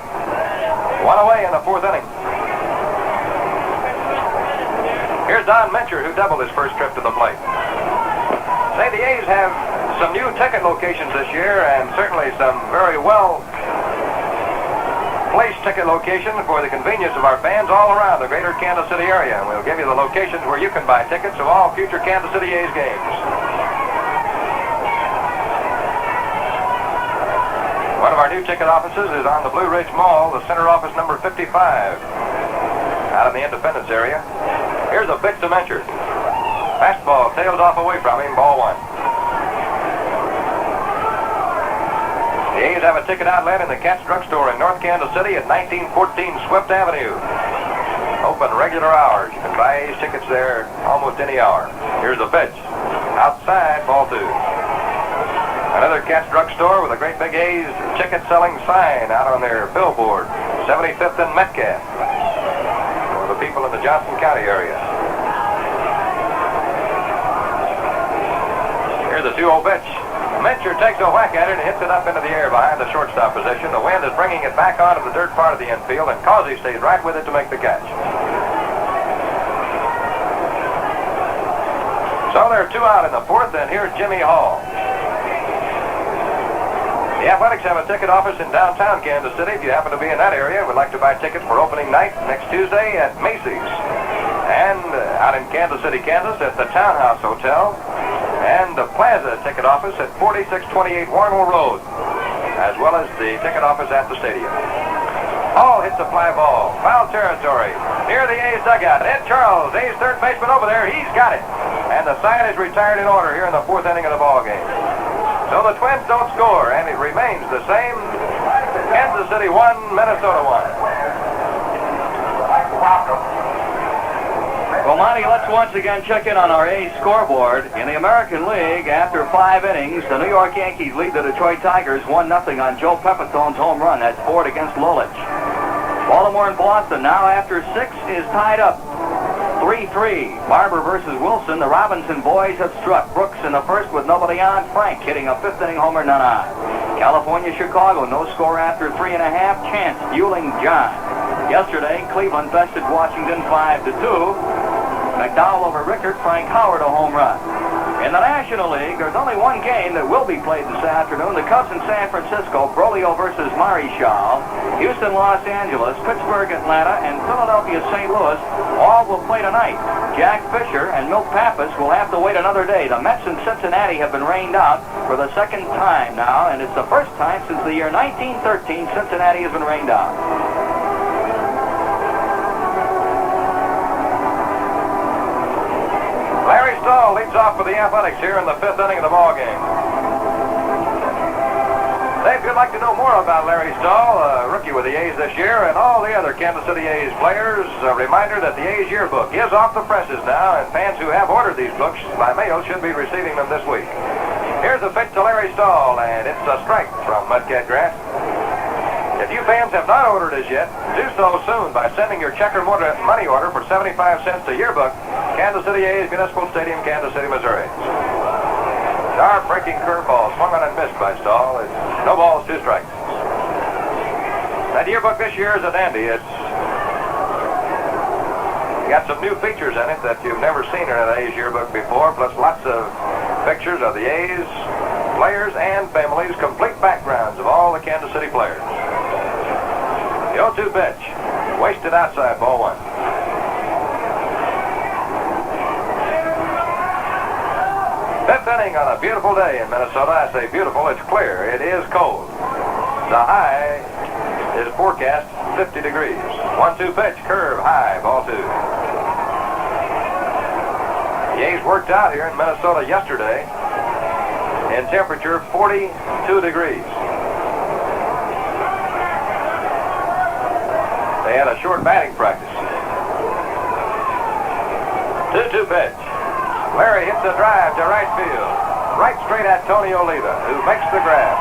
1 away in the 4th inning. Here's Don Mencher, who doubled his first trip to the plate. Say the A's have some new ticket locations this year, and certainly some very well-placed ticket locations for the convenience of our fans all around the greater Kansas City area. And we'll give you the locations where you can buy tickets of all future Kansas City A's games. One of our new ticket offices is on the Blue Ridge Mall, the center office number 55, out in the Independence area. Here's a pitch to Mencher. Fastball tails off away from him, ball 1. The A's have a ticket outlet in the Katz Drugstore in North Kansas City at 1914 Swift Avenue. Open regular hours. You can buy A's tickets there almost any hour. Here's the pitch. Outside, ball 2. Another Katz Drugstore with a great big A's ticket-selling sign out on their billboard. 75th and Mudcat. For the people in the Johnson County area. Here's the 2-0 pitch. Mencher takes a whack at it and hits it up into the air behind the shortstop position. The wind is bringing it back onto the dirt part of the infield, and Causey stays right with it to make the catch. So there are 2 out in the 4th, and here's Jimmy Hall. The Athletics have a ticket office in downtown Kansas City. If you happen to be in that area and would like to buy tickets for opening night next Tuesday at Macy's. And out in Kansas City, Kansas at the Townhouse Hotel. And the Plaza ticket office at 4628 Warnell Road, as well as the ticket office at the stadium. Hall hits a fly ball. Foul territory. Near the A's dugout. Ed Charles, A's third baseman over there. He's got it. And the side is retired in order here in the 4th inning of the ball game. So the Twins don't score, and it remains the same. Kansas City 1, Minnesota 1. Well, Monty, let's once again check in on our A's scoreboard. In the American League, after 5 innings, the New York Yankees lead the Detroit Tigers 1-0 on Joe Pepitone's home run. That's Ford against Lolich. Baltimore and Boston now after 6 is tied up 3-3. Barber versus Wilson. The Robinson boys have struck. Brooks in the 1st with nobody on. Frank hitting a 5th inning homer, none on. California, Chicago, no score after 3.5. Chance fueling John. Yesterday, Cleveland bested Washington 5-2. McDowell over Rickert, Frank Howard a home run. In the National League, there's only one game that will be played this afternoon. The Cubs in San Francisco, Brolio versus Marichal. Houston, Los Angeles, Pittsburgh, Atlanta, and Philadelphia, St. Louis all will play tonight. Jack Fisher and Milt Pappas will have to wait another day. The Mets in Cincinnati have been rained out for the 2nd time now, and it's the 1st time since the year 1913 Cincinnati has been rained out. Larry Stahl leads off for the Athletics here in the 5th inning of the ball game. If you'd like to know more about Larry Stahl, a rookie with the A's this year, and all the other Kansas City A's players, a reminder that the A's yearbook is off the presses now, and fans who have ordered these books by mail should be receiving them this week. Here's a pitch to Larry Stahl, and it's a strike from Mudcat Grass. If you fans have not ordered as yet, do so soon by sending your check or money order for 75 cents to Yearbook, Kansas City A's, Municipal Stadium, Kansas City, Missouri. Sharp breaking curveball swung on and missed by Stahl. It's no balls, 2 strikes. That Yearbook this year is a dandy. It's got some new features in it that you've never seen in an A's Yearbook before, plus lots of pictures of the A's players and families, complete backgrounds of all the Kansas City players. The 0-2 pitch. Wasted outside, ball 1. Fifth inning on a beautiful day in Minnesota. I say beautiful, it's clear. It is cold. The high is forecast 50 degrees. 1-2 pitch, curve, high, ball 2. The A's worked out here in Minnesota yesterday in temperature 42 degrees. They had a short batting practice. 2-2 pitch. Larry hits a drive to right field. Right straight at Tony Oliva, who makes the grab.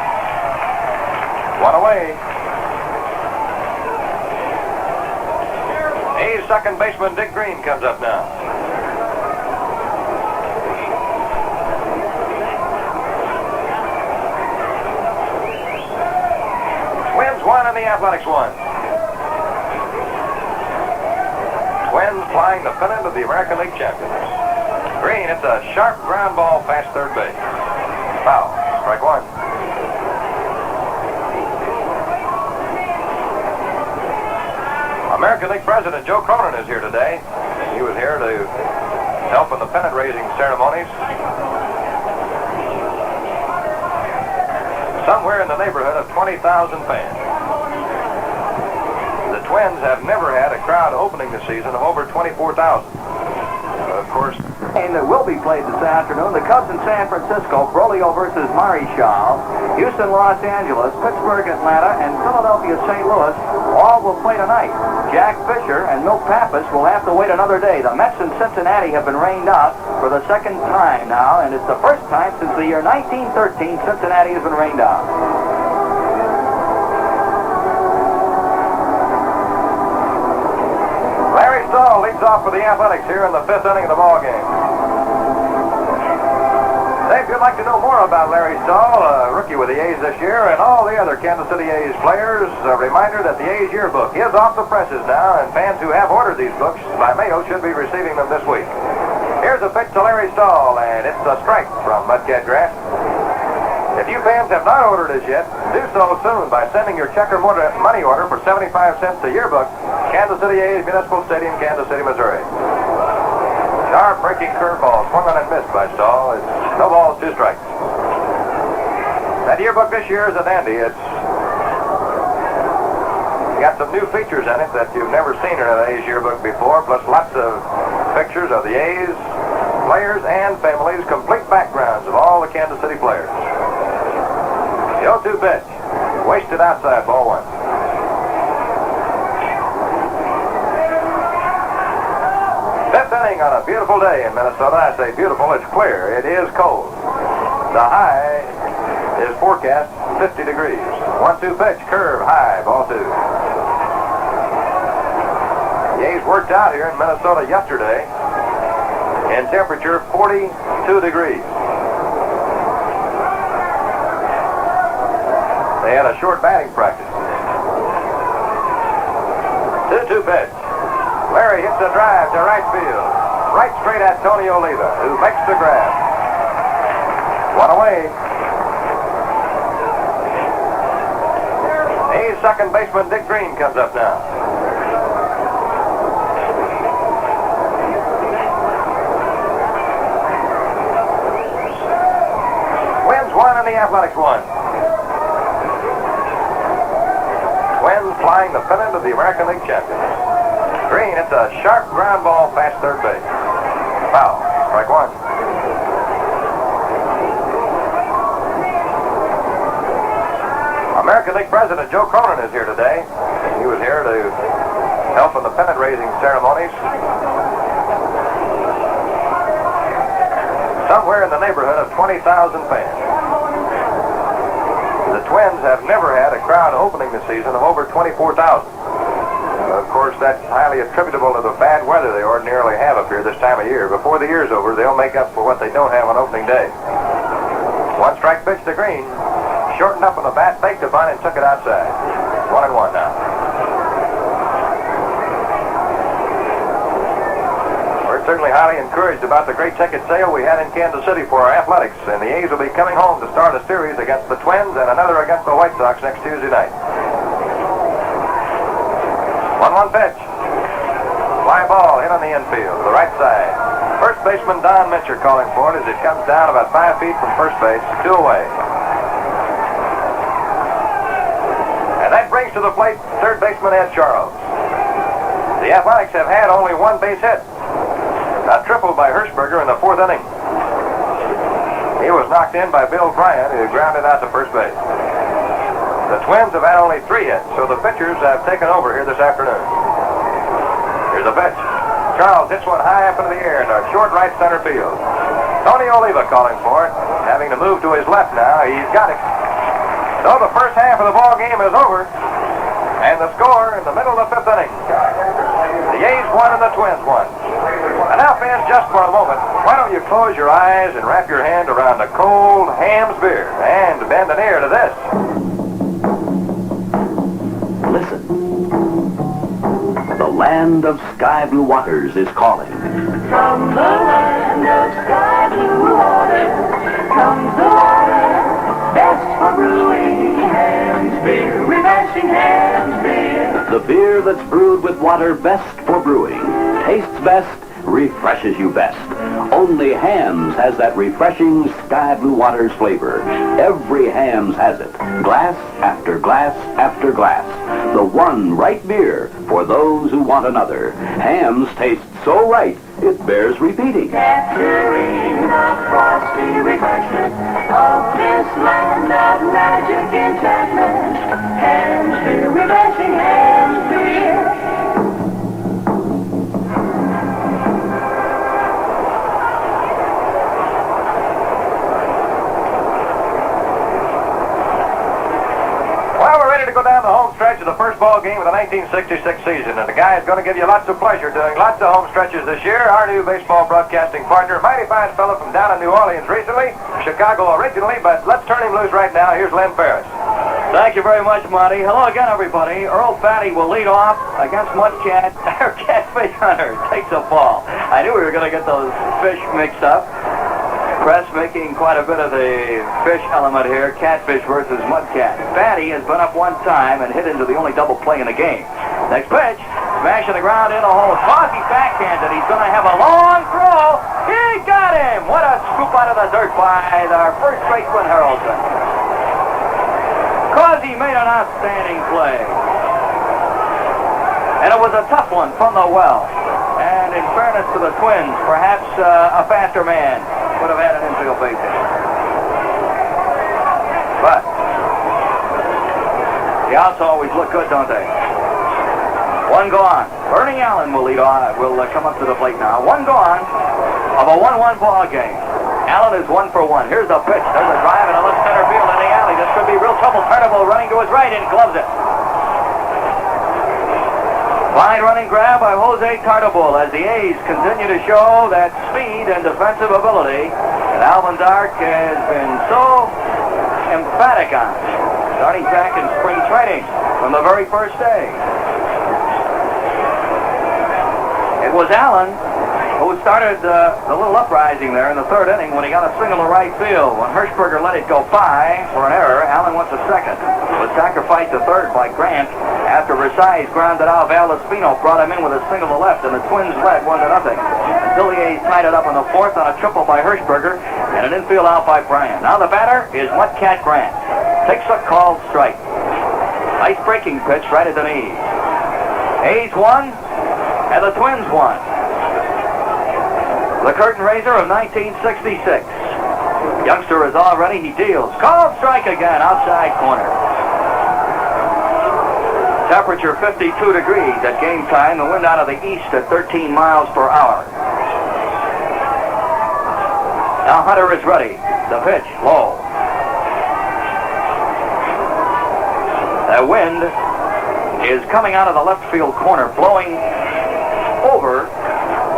1 away. A's second baseman Dick Green comes up now. Twins 1 and the Athletics 1. Twins flying the pennant of the American League champions. Green hits a sharp ground ball past third base. Foul. Strike 1. American League President Joe Cronin is here today. He was here to help in the pennant raising ceremonies. Somewhere in the neighborhood of 20,000 fans. The Twins have never had a crowd opening the season of over 24,000. Of course, game that will be played this afternoon. The Cubs in San Francisco, Brolio versus Marichal. Houston, Los Angeles, Pittsburgh, Atlanta, and Philadelphia, St. Louis all will play tonight. Jack Fisher and Milt Pappas will have to wait another day. The Mets in Cincinnati have been rained out for the 2nd time now, and it's the 1st time since the year 1913 Cincinnati has been rained out. Larry Stahl leads off for the Athletics here in the 5th inning of the ball game. If you'd like to know more about Larry Stahl, a rookie with the A's this year, and all the other Kansas City A's players, a reminder that the A's yearbook is off the presses now, and fans who have ordered these books by mail should be receiving them this week. Here's a pitch pitch to Larry Stahl, and it's a strike from Mudcat Grass. If you fans have not ordered as yet, do so soon by sending your check or money order for 75 cents to Yearbook, Kansas City A's Municipal Stadium, Kansas City, Missouri. Sharp breaking curveball swung on and missed by Stahl. It's no balls, 2 strikes. That Yearbook this year is a dandy. It's got some new features in it that you've never seen in an A's Yearbook before, plus lots of pictures of the A's players and families, complete backgrounds of all the Kansas City players. The 0-2 pitch. Wasted outside, ball 1. Fifth inning on a beautiful day in Minnesota. I say beautiful, it's clear. It is cold. The high is forecast 50 degrees. 1-2 pitch, curve, high, ball 2. The A's worked out here in Minnesota yesterday in temperature 42 degrees. They had a short batting practice. 2-2 pitch. Larry hits a drive to right field. Right straight at Tony Oliva, who makes the grab. 1 away. A's second baseman Dick Green comes up now. Twins 1 and the Athletics 1. Twins flying the pennant of the American League champions. Green, it's a sharp ground ball past third base. Foul. Strike 1. American League President Joe Cronin is here today. He was here to help in the pennant raising ceremonies. Somewhere in the neighborhood of 20,000 fans. The Twins have never had a crowd opening the season of over 24,000. Of course, that's highly attributable to the bad weather they ordinarily have up here this time of year. Before the year's over, they'll make up for what they don't have on opening day. 1 strike pitch to Green. Shortened up on the bat, faked a bunt, and took it outside. 1-1 now. We're certainly highly encouraged about the great ticket sale we had in Kansas City for our athletics, and the A's will be coming home to start a series against the Twins and another against the White Sox next Tuesday night. 1-1 pitch. Fly ball hit on the infield, the right side. First baseman Don Mitcher calling for it as it comes down about 5 feet from first base, 2 away. And that brings to the plate third baseman Ed Charles. The Athletics have had only 1 base hit. A triple by Hirschberger in the 4th inning. He was knocked in by Bill Bryant, who grounded out to first base. The Twins have had only 3 hits, so the pitchers have taken over here this afternoon. Here's a pitch. Charles hits one high up into the air in a short right center field. Tony Oliva calling for it, having to move to his left now. He's got it. So the first half of the ball game is over, and the score in the middle of the 5th inning. The A's won and the Twins won. And now, fans, just for a moment, why don't you close your eyes and wrap your hand around a cold Hamm's beer and bend an ear to this. Listen. The land of sky blue waters is calling. From the land of sky blue waters comes the water best for brewing. Hamm's beer, refreshing Hamm's beer. The beer that's brewed with water best for brewing. Tastes best, refreshes you best. Only Hamm's has that refreshing sky blue waters flavor. Every Hamm's has it. Glass after glass after glass. The one right beer for those who want another. Hamm's tastes so right, it bears repeating. Capturing the frosty refreshment of this land of magic enchantment. Hamm's beer, refreshing Hamm's beer. To go down the home stretch of the first ball game of the 1966 season, and the guy is going to give you lots of pleasure doing lots of home stretches this year. Our new baseball broadcasting partner, mighty fine fellow from down in New Orleans recently, Chicago originally, but let's turn him loose right now. Here's Lynn Ferris. Thank you very much, Monty. Hello again, everybody. Earl Fatty will lead off against Mudcat. Catfish Hunter takes a ball. I knew we were going to get those fish mixed up. Press making quite a bit of the fish element here. Catfish versus Mudcat. Fatty has been up one time and hit into the only double play in the game. Next pitch, smashing the ground in a hole. Causey backhanded. He's going to have a long throw. He got him. What a scoop out of the dirt by our first baseman, Harrelson. Causey made an outstanding play. And it was a tough one from the well. And in fairness to the Twins, perhaps a faster man would have had an infield base hit. But the outs always look good, don't they? One gone. Bernie Allen will lead on. Will come up to the plate now. One gone of a 1-1 ball game. Allen is 1 for 1. Here's the pitch. There's a drive in a left center field in the alley. This could be real trouble. Turnbull running to his right and gloves it. Fine running grab by Jose Tartabull as the A's continue to show that speed and defensive ability that Alvin Dark has been so emphatic on, starting back in spring training from the very first day. It was Allen who started the little uprising there in the third inning when he got a single to right field. When Hirschberger let it go by for an error, Allen went to second. Was sacrificed to third by Grant after Versailles grounded out. Val Espino brought him in with a single to left, and the Twins led 1-0 until the A's tied it up in the fourth on a triple by Hirschberger and an infield out by Bryant. Now the batter is Mudcat Grant. Takes a called strike. Nice breaking pitch right at the knees. A's won, and the Twins won. The curtain raiser of 1966. Youngster is all ready. He deals. Called strike again, outside corner. Temperature 52 degrees at game time. The wind out of the east at 13 miles per hour. Now Hunter is ready. The pitch, low. The wind is coming out of the left field corner, blowing over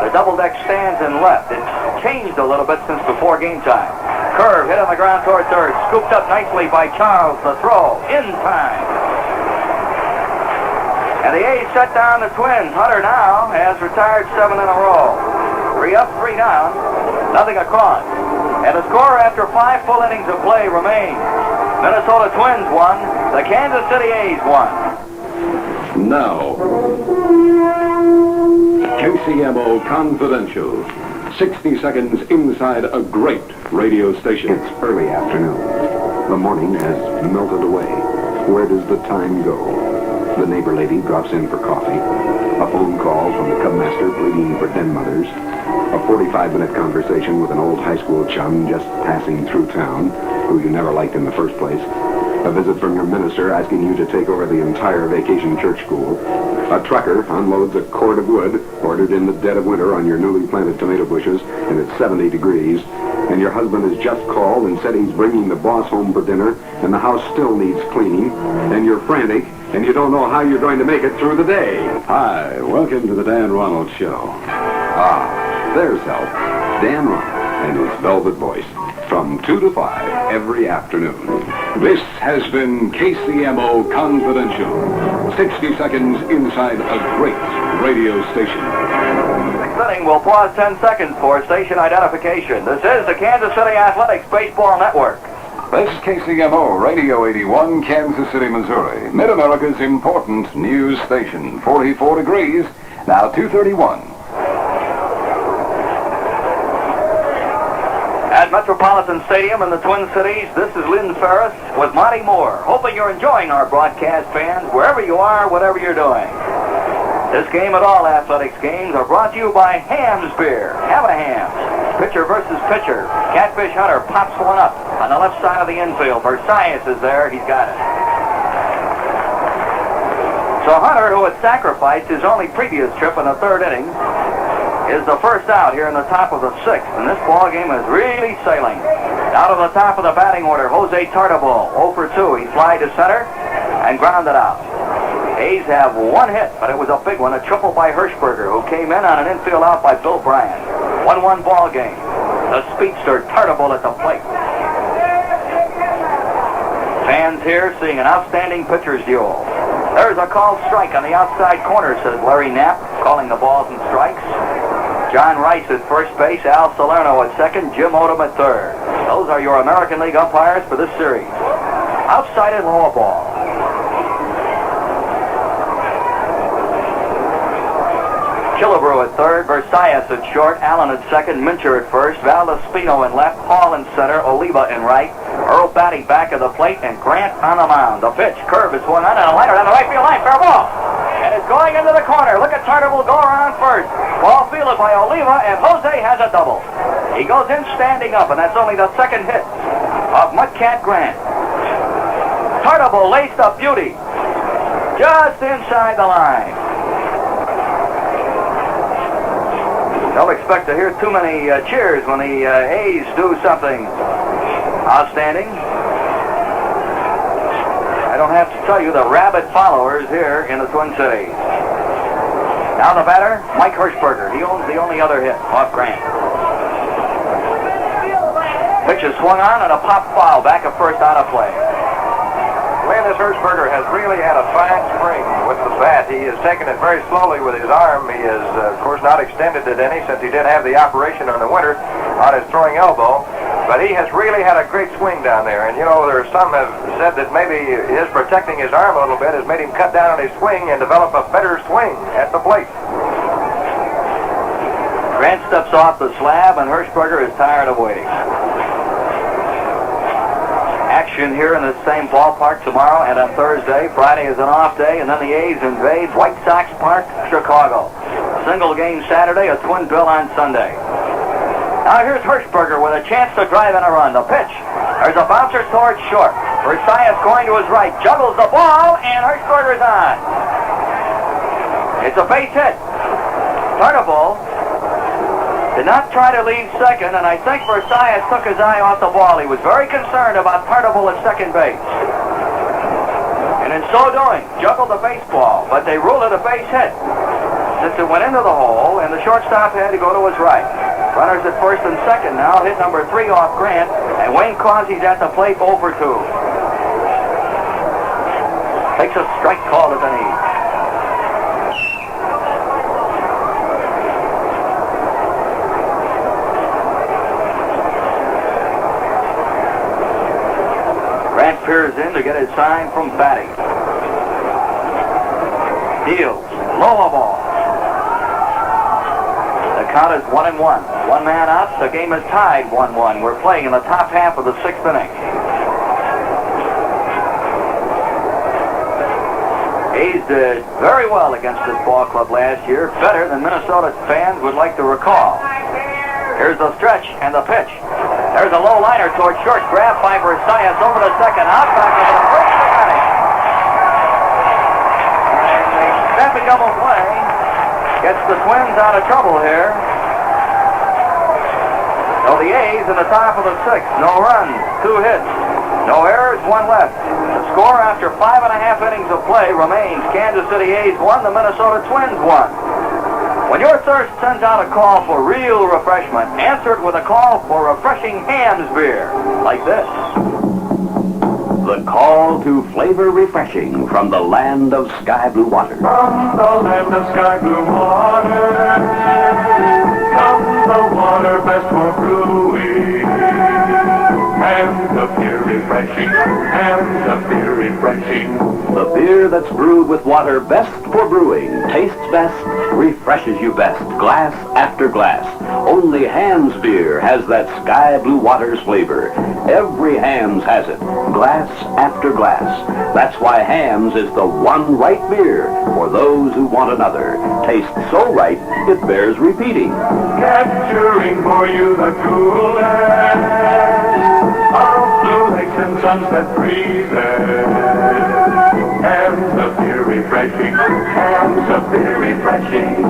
the double-deck stands and left. It's changed a little bit since before game time. Curve hit on the ground toward third. Scooped up nicely by Charles. The throw in time. And the A's shut down the Twins. Hunter now has retired 7 in a row. 3 up, 3 down. Nothing across. And the score after 5 full innings of play remains. Minnesota Twins won. The Kansas City A's won. Now, KCMO Confidential. 60 seconds inside a great radio station. It's early afternoon. The morning has melted away. Where does the time go? The neighbor lady drops in for coffee. A phone call from the cubmaster pleading for den mothers. A 45-minute conversation with an old high school chum just passing through town, who you never liked in the first place. A visit from your minister asking you to take over the entire vacation church school. A trucker unloads a cord of wood ordered in the dead of winter on your newly planted tomato bushes, and it's 70 degrees. And your husband has just called and said he's bringing the boss home for dinner, and the house still needs cleaning, and you're frantic, and you don't know how you're going to make it through the day. Hi, welcome to the Dan Ronald Show. Ah, there's help. Dan Ronald and his velvet voice. From 2 to 5 every afternoon. This has been KCMO Confidential. 60 seconds inside a great radio station. Sixth inning, we'll pause 10 seconds for station identification. This is the Kansas City Athletics Baseball Network. This is KCMO Radio 81, Kansas City, Missouri. Mid-America's important news station. 44 degrees, now 2:31. At Metropolitan Stadium in the Twin Cities, this is Lynn Ferris with Monty Moore. Hoping you're enjoying our broadcast, fans, wherever you are, whatever you're doing. This game and all athletics games are brought to you by Ham's Beer. Have a Ham's. Pitcher versus pitcher. Catfish Hunter pops one up on the left side of the infield. Versailles is there. He's got it. So Hunter, who had sacrificed his only previous trip in the third inning, is the first out here in the top of the sixth, and this ball game is really sailing. Out of the top of the batting order, Jose Tartabull, 0 for 2. He flied to center and grounded out. A's have one hit, but it was a big one, a triple by Hirschberger, who came in on an infield out by Bill Bryant. 1-1 ball game. The speedster Tartabull at the plate. Fans here seeing an outstanding pitcher's duel. There's a called strike on the outside corner, says Larry Knapp, calling the balls and strikes. John Rice at first base, Al Salerno at second, Jim Odom at third. Those are your American League umpires for this series. Outside and low ball. Killebrew at third, Versailles at short, Allen at second, Mincher at first, Valdespino in left, Hall in center, Oliva in right, Earl Batty back of the plate, and Grant on the mound. The pitch, curve is swung on, and a liner down the right field line, fair ball. And it's going into the corner. Look at Tartabull go around first. Ball fielded by Oliva, and Jose has a double. He goes in standing up, and that's only the second hit of Mudcat Grant. Tartabull laced up beauty just inside the line. Don't expect to hear too many cheers when the A's do something outstanding. I don't have to tell you the rabid followers here in the Twin Cities. Now the batter, Mike Hirschberger. He owns the only other hit off Grant. Pitch is swung on and a pop foul back at first out of play. Lynn, this Hirschberger has really had a fine spring with the bat. He has taken it very slowly with his arm. He has, of course, not extended it any since he did have the operation in the winter on his throwing elbow. But he has really had a great swing down there. And, you know, there are some have said that maybe his protecting his arm a little bit has made him cut down on his swing and develop a better swing at the plate. Grant steps off the slab, and Hirschberger is tired of waiting. Action here in the same ballpark tomorrow and on Thursday. Friday is an off day, and then the A's invade White Sox Park, Chicago. Single game Saturday, a twin bill on Sunday. Now here's Hirschberger with a chance to drive in a run. The pitch. There's a bouncer towards short. Versailles going to his right, juggles the ball, and Hirschberger's on. It's a base hit. Tartabull did not try to leave second, and I think Versailles took his eye off the ball. He was very concerned about Tartabull at second base. And in so doing, juggled the baseball, but they ruled it a base hit. Since it went into the hole, and the shortstop had to go to his right. Runners at first and second now, hit number 3 off Grant, and Wayne Causey's at the plate 0 for 2. Takes a strike call at the knee. Grant peers in to get his sign from Batty. Deals. Low ball. The count is 1-1. One man out. The game is tied 1-1. We're playing in the top half of the 6th inning. A's did very well against this ball club last year. Better than Minnesota fans would like to recall. Here's the stretch and the pitch. There's a low liner towards short, grabbed by Versailles over the second, out back over the first to Batty. And the snappy double play gets the Twins out of trouble here. So the A's in the top of the 6th. No runs, 2 hits, no errors, 1 left. The score after 5.5 innings of play remains Kansas City A's 1, the Minnesota Twins 1. When your thirst sends out a call for real refreshment, answer it with a call for refreshing Hamm's beer, like this. The call to flavor refreshing from the land of sky blue water. From the land of sky blue water comes the water best for brewing. And the beer refreshing, and the beer refreshing. The beer that's brewed with water best for brewing, tastes best, refreshes you best, glass after glass. Only Hamm's beer has that sky blue water's flavor. Every Hamm's has it, glass after glass. That's why Hamm's is the one right beer for those who want another. Tastes so right, it bears repeating. Capturing for you the coolness of blue lakes and sunset breezes. Hamm's the beer refreshing, Hamm's the beer refreshing.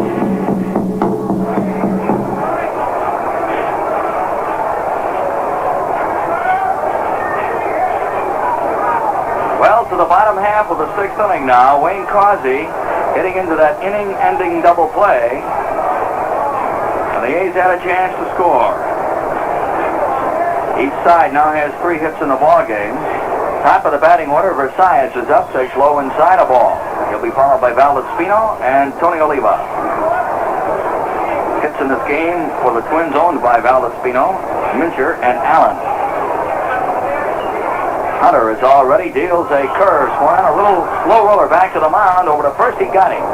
Well, to the bottom half of the 6th inning now. Wayne Causey getting into that inning-ending double play. And the A's had a chance to score. Each side now has 3 hits in the ball game. Top of the batting order, Versailles is up, takes low inside a ball. He'll be followed by Valdespino and Tony Oliva. Hits in this game for the Twins owned by Valdespino, Mincher, and Allen. Hunter is already deals a curve, swung a little slow roller back to the mound. Over to first, he got him.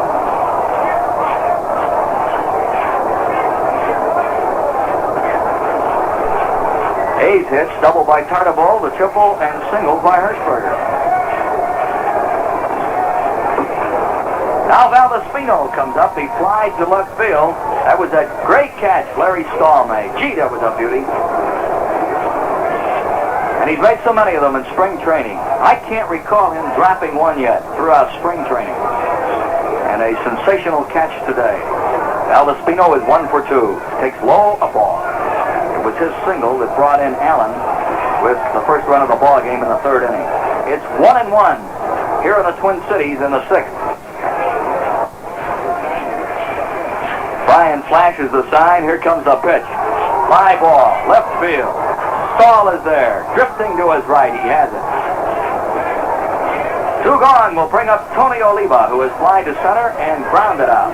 Hayes hits, double by Tartabull, the triple, and single by Hirschberger. Now Valdespino comes up. He flies to left field. That was a great catch Larry Stahl made. Gee, that was a beauty. And he's made so many of them in spring training. I can't recall him dropping one yet throughout spring training. And a sensational catch today. Valdespino is 1 for 2. Takes low a ball. It was his single that brought in Allen with the first run of the ball game in the third inning. It's 1-1 here in the Twin Cities in the sixth. Bryan flashes the sign. Here comes the pitch. Fly ball, left field. Stahl is there, drifting to his right. He has it. 2 gone will bring up Tony Oliva, who has flied to center and grounded out.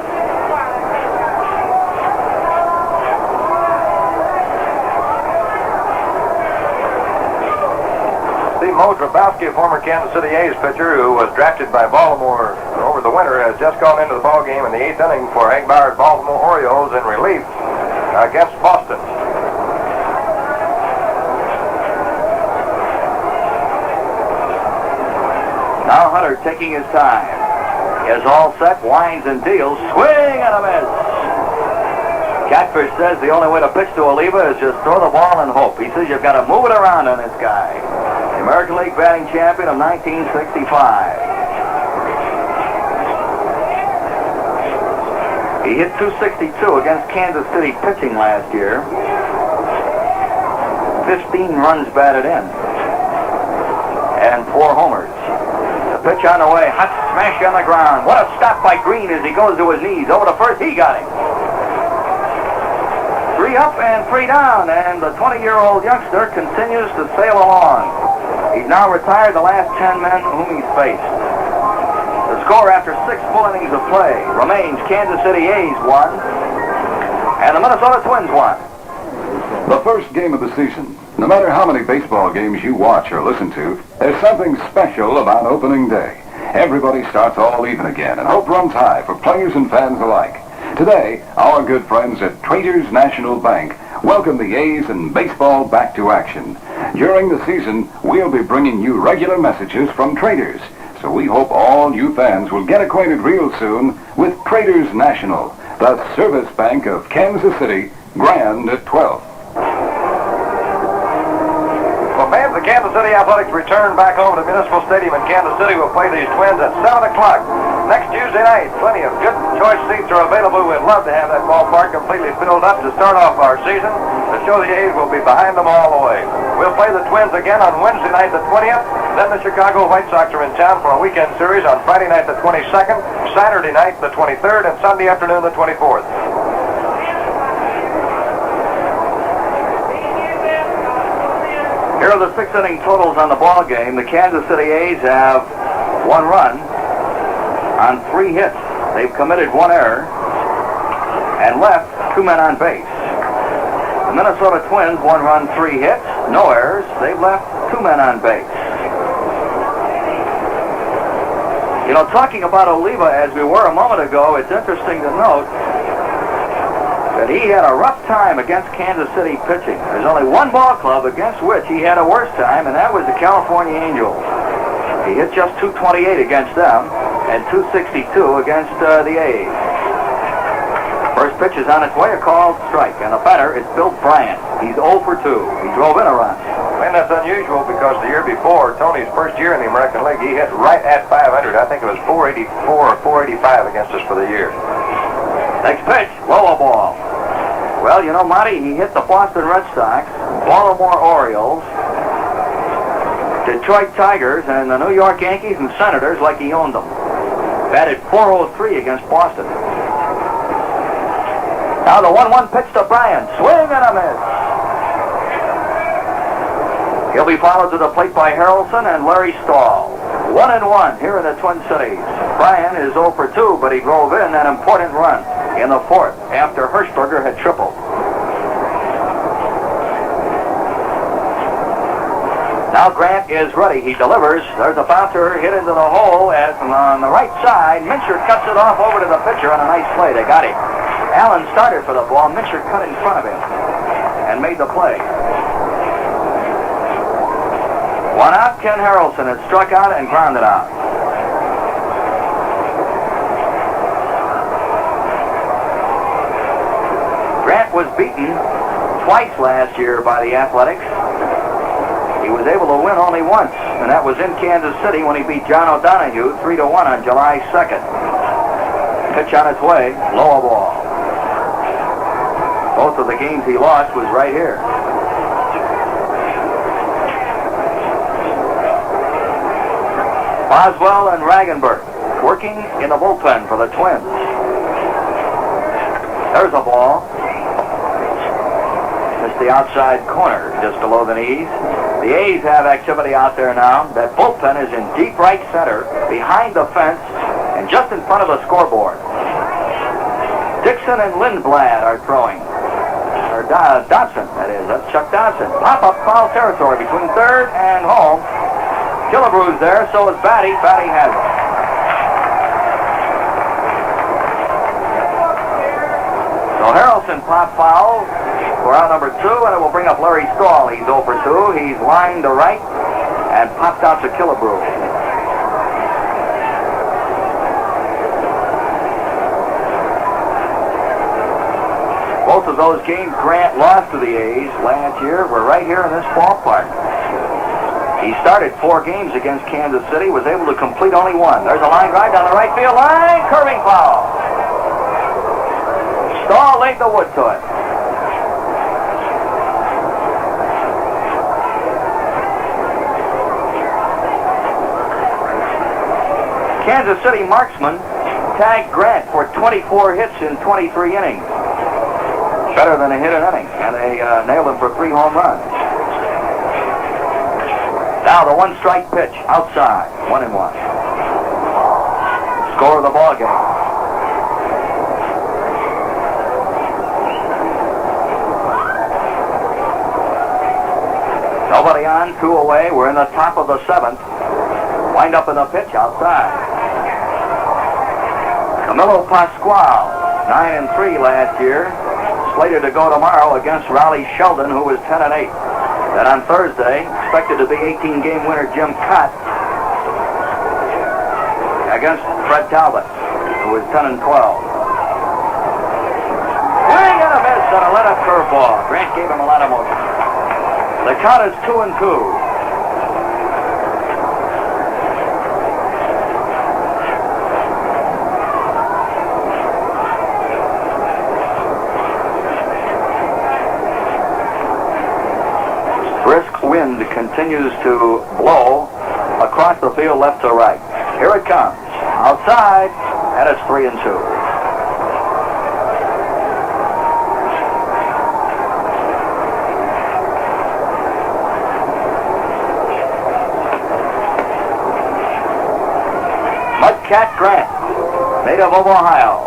Steve Grabowski, a former Kansas City A's pitcher who was drafted by Baltimore over the winter, has just gone into the ball game in the 8th inning for Hank Bauer's Baltimore Orioles in relief against Boston. Now Hunter taking his time. He has all set, winds and deals, swing and a miss. Catfish says the only way to pitch to Oliva is just throw the ball and hope. He says you've got to move it around on this guy. The American League batting champion of 1965. He hit .262 against Kansas City pitching last year. 15 runs batted in. And 4 homers. Pitch on the way, hot smash on the ground. What a stop by Green as he goes to his knees. Over to first, he got him. 3 up and 3 down, and the 20-year-old youngster continues to sail along. He's now retired the last 10 men whom he's faced. The score after 6 full innings of play remains Kansas City A's 1, and the Minnesota Twins 1. The first game of the season. No matter how many baseball games you watch or listen to, there's something special about opening day. Everybody starts all even again, and hope runs high for players and fans alike. Today, our good friends at Traders National Bank welcome the A's and baseball back to action. During the season, we'll be bringing you regular messages from Traders, so we hope all you fans will get acquainted real soon with Traders National, the service bank of Kansas City, Grand at 12th. Well, fans, the Kansas City Athletics return back home to Municipal Stadium in Kansas City. We'll play these Twins at 7 o'clock next Tuesday night. Plenty of good choice seats are available. We'd love to have that ballpark completely filled up to start off our season. To show the A's will be behind them all the way. We'll play the Twins again on Wednesday night the 20th. Then the Chicago White Sox are in town for a weekend series on Friday night the 22nd, Saturday night the 23rd, and Sunday afternoon the 24th. Here are the 6-inning totals on the ball game. The Kansas City A's have 1 run on 3 hits. They've committed 1 error and left 2 men on base. The Minnesota Twins, 1 run, 3 hits, no errors. They've left 2 men on base. You know, talking about Oliva as we were a moment ago, it's interesting to note that he had a rough time against Kansas City pitching. There's only 1 ball club against which he had a worse time, and that was the California Angels. He hit just .228 against them and .262 against the A's. First pitch is on its way, a called strike, and the batter is Bill Bryant. He's 0 for 2. He drove in a run. And that's unusual because the year before, Tony's first year in the American League, he hit right at 500. I think it was 484 or 485 against us for the year. Next pitch, low a ball. Well, you know, Monty, he hit the Boston Red Sox, Baltimore Orioles, Detroit Tigers, and the New York Yankees and Senators like he owned them. Batted .403 against Boston. Now the 1-1 pitch to Bryant. Swing and a miss. He'll be followed to the plate by Harrelson and Larry Stahl. 1-1 here in the Twin Cities. Bryan is 0 for 2, but he drove in an important run in the fourth after Hirschberger had tripled. Now Grant is ready. He delivers. There's a bouncer hit into the hole as on the right side. Mincher cuts it off over to the pitcher on a nice play. They got him. Allen started for the ball. Mincher cut in front of him and made the play. One out. Ken Harrelson had struck out and grounded out. Grant was beaten twice last year by the Athletics. He was able to win only once, and that was in Kansas City when he beat John O'Donoghue 3-1 on July 2nd. Pitch on its way, low ball. Both of the games he lost was right here. Boswell and Ragenberg working in the bullpen for the Twins. There's a ball. It's the outside corner, just below the knees. The A's have activity out there now. That bullpen is in deep right center, behind the fence, and just in front of the scoreboard. Dixon and Lindblad are throwing. Or Dodson, that is. That's Chuck Dodson. Pop-up foul territory between third and home. Killebrew's there, so is Batty. Batty has it. So Harrelson pop foul for out number 2, and it will bring up Larry Stahl. He's 0 for 2. He's lined to right and popped out to Killebrew. Both of those games Grant lost to the A's last year were right here in this ballpark. He started 4 games against Kansas City, was able to complete only 1. There's a line drive down the right field line, curving foul. Stahl laid the wood to it. Kansas City marksman tagged Grant for 24 hits in 23 innings. Better than a hit an inning, and they nailed him for 3 home runs. Now the one-strike pitch outside, 1-1. Score of the ball game. Nobody on, 2 away. We're in the top of the 7th. Wind up in the pitch outside. Camilo Pascual, 9-3 last year, slated to go tomorrow against Raleigh Sheldon, who was 10-8. Then on Thursday, expected to be 18-game winner Jim Cott against Fred Talbot, who was 10-12. Swing and a miss on a let-up curveball. Grant gave him a lot of motion. The count is 2-2. Wind continues to blow across the field left to right. Here it comes. Outside, and it's 3-2. Mudcat Grant, native of Ohio,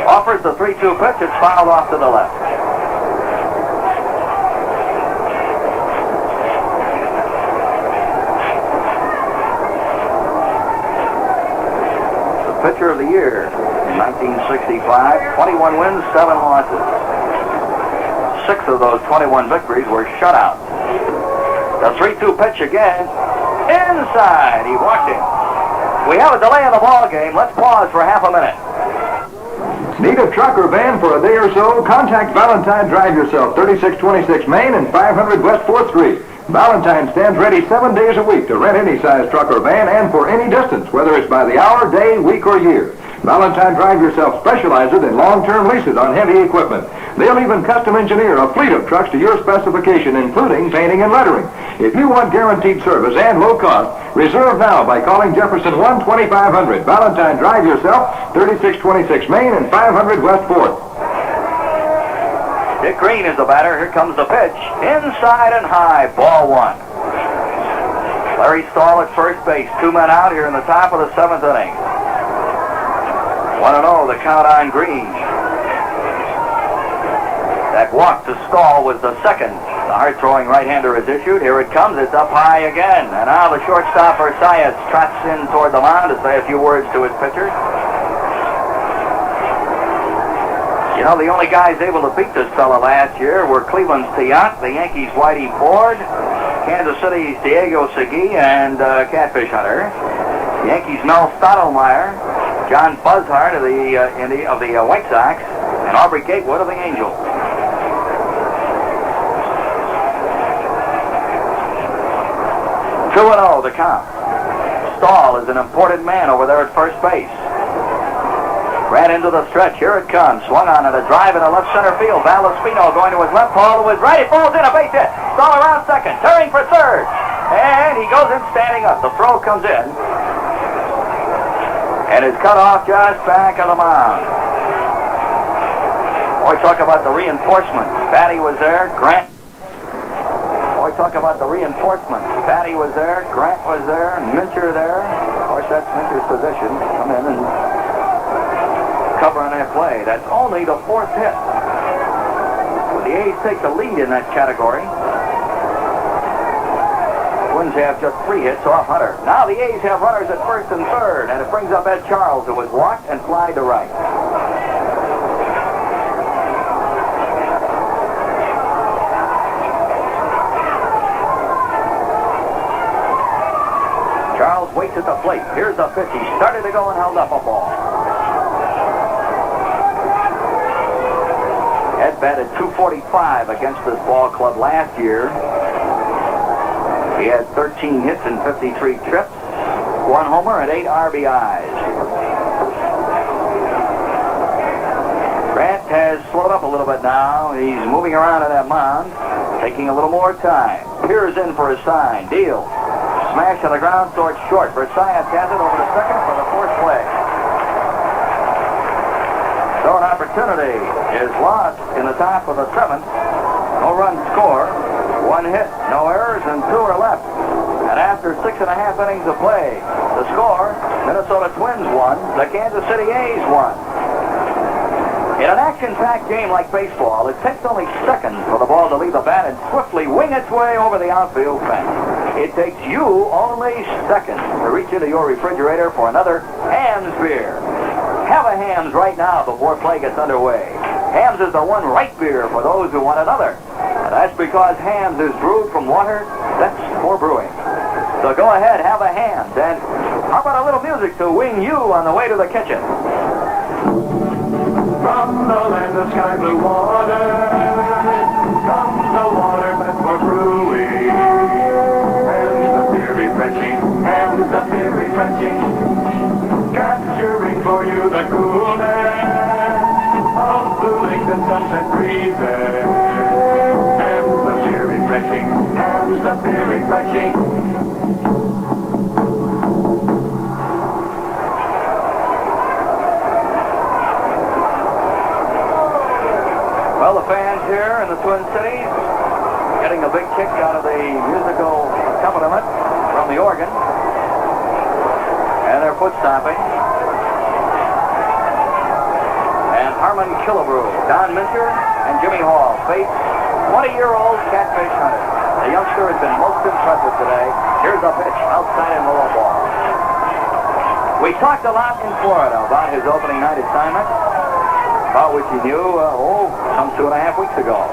offers the 3-2 pitch. It's fouled off to the left. Pitcher of the year in 1965, 21 wins, 7 losses. 6 of those 21 victories were shutouts. The 3-2 pitch again, inside, he walked in. We have a delay in the ball game. Let's pause for half a minute. Need a truck or van for a day or so? Contact Valentine Drive Yourself, 3626 Main and 500 West 4th Street. Valentine stands ready 7 days a week to rent any size truck or van and for any distance, whether it's by the hour, day, week, or year. Valentine Drive Yourself specializes in long-term leases on heavy equipment. They'll even custom engineer a fleet of trucks to your specification, including painting and lettering. If you want guaranteed service and low cost, reserve now by calling Jefferson 1-2500. Valentine Drive Yourself, 3626 Main and 500 West 4th. Dick Green is the batter. Here comes the pitch. Inside and high. Ball one. Larry Stahl at first base. 2 men out here in the top of the 7th inning. 1-0, the count on Green. That walk to Stahl was the second. The hard-throwing right-hander is issued. Here it comes. It's up high again. And now the shortstop, Versailles, trots in toward the mound to say a few words to his pitcher. You know, the only guys able to beat this fella last year were Cleveland's Tiant, the Yankees' Whitey Ford, Kansas City's Diego Segui, and Catfish Hunter. The Yankees' Mel Stottlemyre, John Buzzard of the White Sox, and Aubrey Gatewood of the Angels. 2-0, the count. Stahl is an important man over there at first base. Ran into the stretch. Here it comes. Swung on at a drive in the left center field. Valaspino going to his left, Paul to his right. It falls in, a base hit. Stahl around second, turning for third. And he goes in standing up. The throw comes in. And is cut off just back of the mound. Boy, talk about the reinforcement. Batty was there. Grant. Boy, talk about the reinforcement. Batty was there. Grant was there. Mincher there. Of course, that's Mincher's position. Come in and cover on that play. That's only the 4th hit. Well, the A's take the lead in that category. Twins have just 3 hits off Hunter. Now the A's have runners at first and third, and it brings up Ed Charles, who was walked and flied to right. Charles waits at the plate. Here's the pitch. He started to go and held up a ball. Ed batted .245 against this ball club last year. He had 13 hits and 53 trips, 1 homer and 8 RBIs. Grant has slowed up a little bit now. He's moving around on that mound, taking a little more time. Here's in for a sign. Deal. Smash on the ground towards short. Versailles has it over to second for the 4th play. So an opportunity is lost in the top of the 7th. No run score, 1 hit, no errors, and 2 are left. And after 6.5 innings of play, the score, Minnesota Twins won, the Kansas City A's won. In an action-packed game like baseball, it takes only seconds for the ball to leave the bat and swiftly wing its way over the outfield fence. It takes you only seconds to reach into your refrigerator for another Hamm's beer. Have a Hamm's right now before play gets underway. Hamm's is the one right beer for those who want another. And that's because Hamm's is brewed from water that's for brewing. So go ahead, have a Hamm's. And how about a little music to wing you on the way to the kitchen? From the land of sky blue water comes the water meant for brewing. And the beer refreshing, and the beer refreshing, capturing for you the coolness of Blue Lincoln sunset breezes. And the beer refreshing, and the beer refreshing. Well, the fans here in the Twin Cities getting a big kick out of the musical accompaniment from the organ. And they're foot stomping. And Harmon Killebrew, Don Mincher, and Jimmy Hall face 20-year-old Catfish Hunter. The youngster has been most impressive today. Here's a pitch outside and low ball. We talked a lot in Florida about his opening night assignment, about which he knew, some 2.5 weeks ago.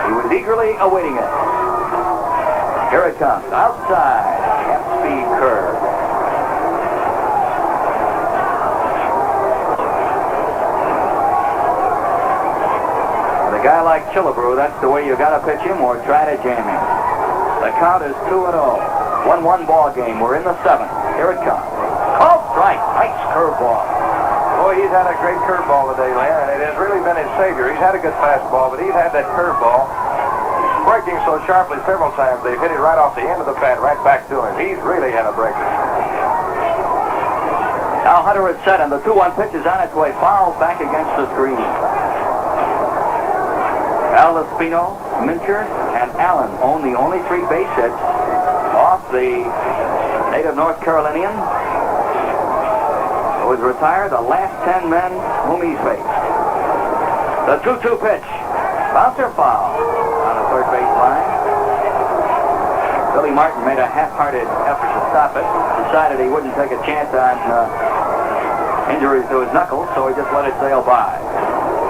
He was eagerly awaiting it. Here it comes, outside, half-speed curve. With a guy like Killebrew, that's the way you got to pitch him or try to jam him. The count is 2-0. 1-1 ball game. We're in the 7th. Here it comes. Called strike. Nice curveball. Boy, he's had a great curveball today, Lynn, and it has really been his savior. He's had a good fastball, but he's had that curveball breaking so sharply several times. They've hit it right off the end of the bat, right back to him. He's really had a breaker. Now Hunter is set, and the 2-1 pitch is on its way. Fouled back against the screen. Al Espino, Mincher, and Allen own the only 3 base hits off the native North Carolinian, who was retired the last 10 men whom he's faced. The 2-2 pitch. Bouncer foul on the third base line. Billy Martin made a half-hearted effort to stop it. Decided he wouldn't take a chance on injuries to his knuckles, so he just let it sail by.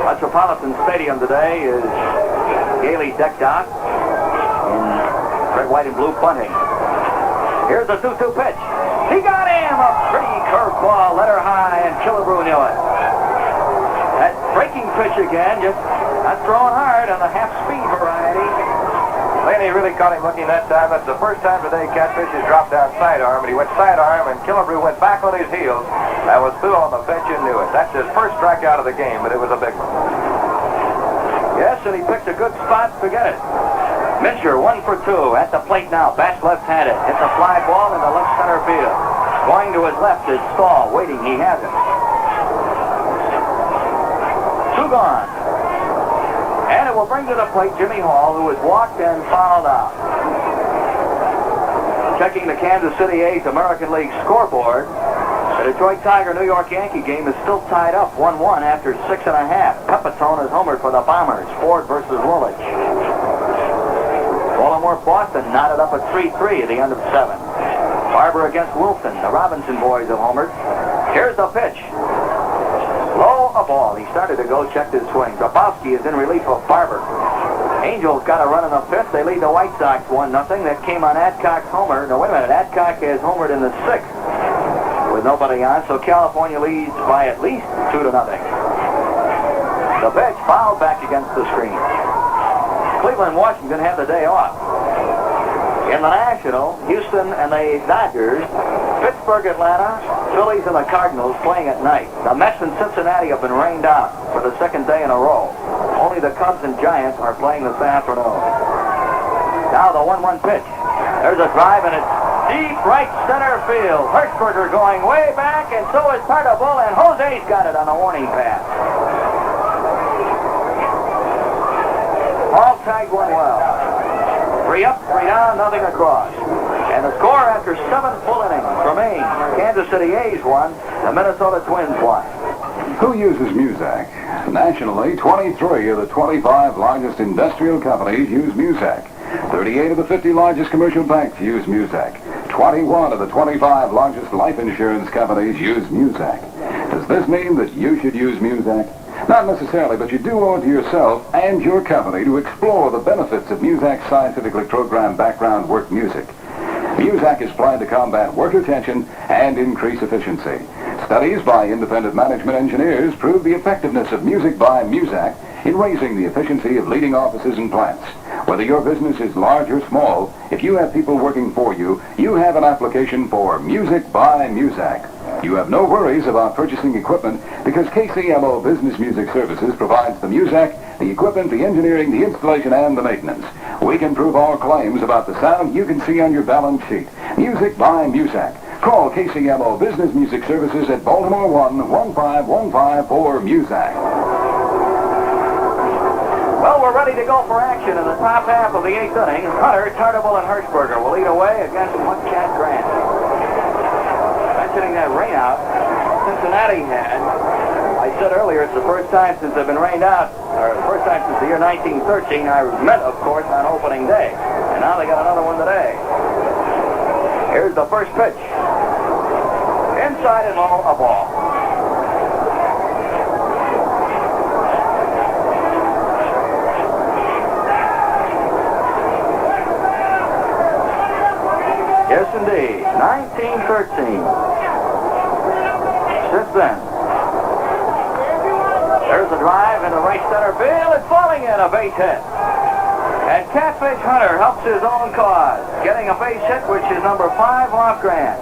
Metropolitan Stadium today is gaily decked out in red, white, and blue bunting. Here's the 2-2 pitch. He got him! A pretty curveball, let her high, and Killebrew knew it. That breaking pitch again, just not throwing hard on the half-speed variety. Laney really caught him looking that time. That's the first time today Catfish has dropped down sidearm, and he went sidearm, and Killebrew went back on his heels. That was through on the bench and knew it. That's his first strikeout of the game, but it was a big one. Yes, and he picked a good spot to get it. Mincher, 1 for 2 at the plate now. Bats left-handed. Hits a fly ball into left center field. Going to his left is Stahl, waiting. He has it. 2 gone. And it will bring to the plate Jimmy Hall, who was walked and fouled out. Checking the Kansas City A's American League scoreboard, the Detroit Tiger New York Yankee game is still tied up 1-1 after 6.5. Pepitone is homered for the Bombers. Ford versus Woolwich. Baltimore Boston knotted up at 3-3 at the end of 7. Barber against Wilson. The Robinson boys have homered. Here's the pitch. Low a ball. He started to go, checked his swing. Grabowski is in relief of Barber. Angels got a run in the 5th. They lead the White Sox 1-0. That came on Adcock's homer. No, wait a minute. Adcock has homered in the 6th with nobody on, so California leads by at least 2-0. The pitch fouled back against the screen. Cleveland and Washington have the day off. In the National, Houston and the Dodgers, Pittsburgh, Atlanta, Phillies, and the Cardinals playing at night. The Mets and Cincinnati have been rained out for the 2nd day in a row. Only the Cubs and Giants are playing this afternoon. Now the 1-1 pitch. There's a drive, and it's deep right center field. Hirschberger going way back, and so is Tartabull, and Jose's got it on the warning pass. All tagged one well. 3 up, 3 down, nothing across. And the score after 7 full innings remains. Kansas City A's won, the Minnesota Twins won. Who uses Muzak? Nationally, 23 of the 25 largest industrial companies use Muzak. 38 of the 50 largest commercial banks use Muzak. 21 of the 25 largest life insurance companies use Muzak. Does this mean that you should use Muzak? Not necessarily, but you do owe it to yourself and your company to explore the benefits of Muzak's scientifically programmed background work music. Muzak is planned to combat worker tension and increase efficiency. Studies by independent management engineers prove the effectiveness of music by Muzak in raising the efficiency of leading offices and plants. Whether your business is large or small, if you have people working for you, you have an application for Music by Muzak. You have no worries about purchasing equipment because KCMO Business Music Services provides the Muzak, the equipment, the engineering, the installation, and the maintenance. We can prove our claims about the sound you can see on your balance sheet. Music by Muzak. Call KCMO Business Music Services at Baltimore 1-1515 for Muzak. Well, we're ready to go for action in the top half of the 8th inning. Hunter, Tartabull, and Hirschberger will lead away against Mudcat Grant. Mentioning that rainout Cincinnati had, I said earlier it's the first time since they've been rained out, or the first time since the year 1913. I meant, of course, on opening day. And now they got another one today. Here's the first pitch. Inside and low, a ball. Yes, indeed. 1913. Since then. There's a drive into right center field. It's falling in, a base hit. And Catfish Hunter helps his own cause, getting a base hit, which is number 5 off Grant.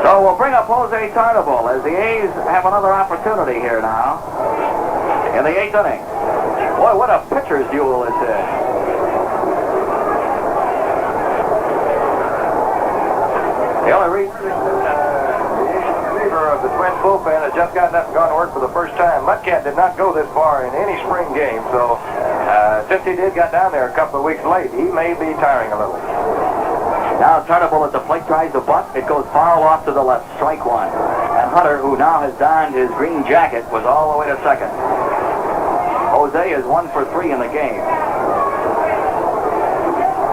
So we'll bring up Jose Tartabull as the A's have another opportunity here now in the 8th inning. Boy, what a pitcher's duel this is. The only reliever of of the Twins bullpen has just gotten up and gone to work for the first time. Mudcat did not go this far in any spring game, so since he got down there a couple of weeks late, he may be tiring a little. Now Tartable at the plate tries the butt. It goes foul off to the left. Strike one. And Hunter, who now has donned his green jacket, was all the way to second. Jose is 1 for 3 in the game.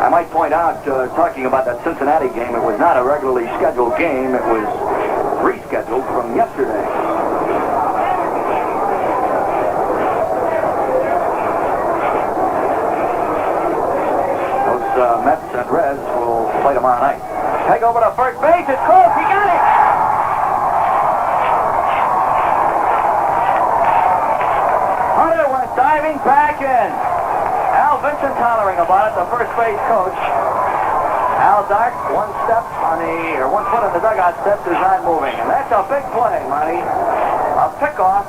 I might point out, talking about that Cincinnati game, it was not a regularly scheduled game. It was rescheduled from yesterday. Those Mets and Reds will play tomorrow night. Take over to first base. It's close. He got it. Hunter went diving back in. Al Vincent hollering about it, the first base coach. Al Dark, one foot on the dugout steps is not moving. And that's a big play, Monty. A pickoff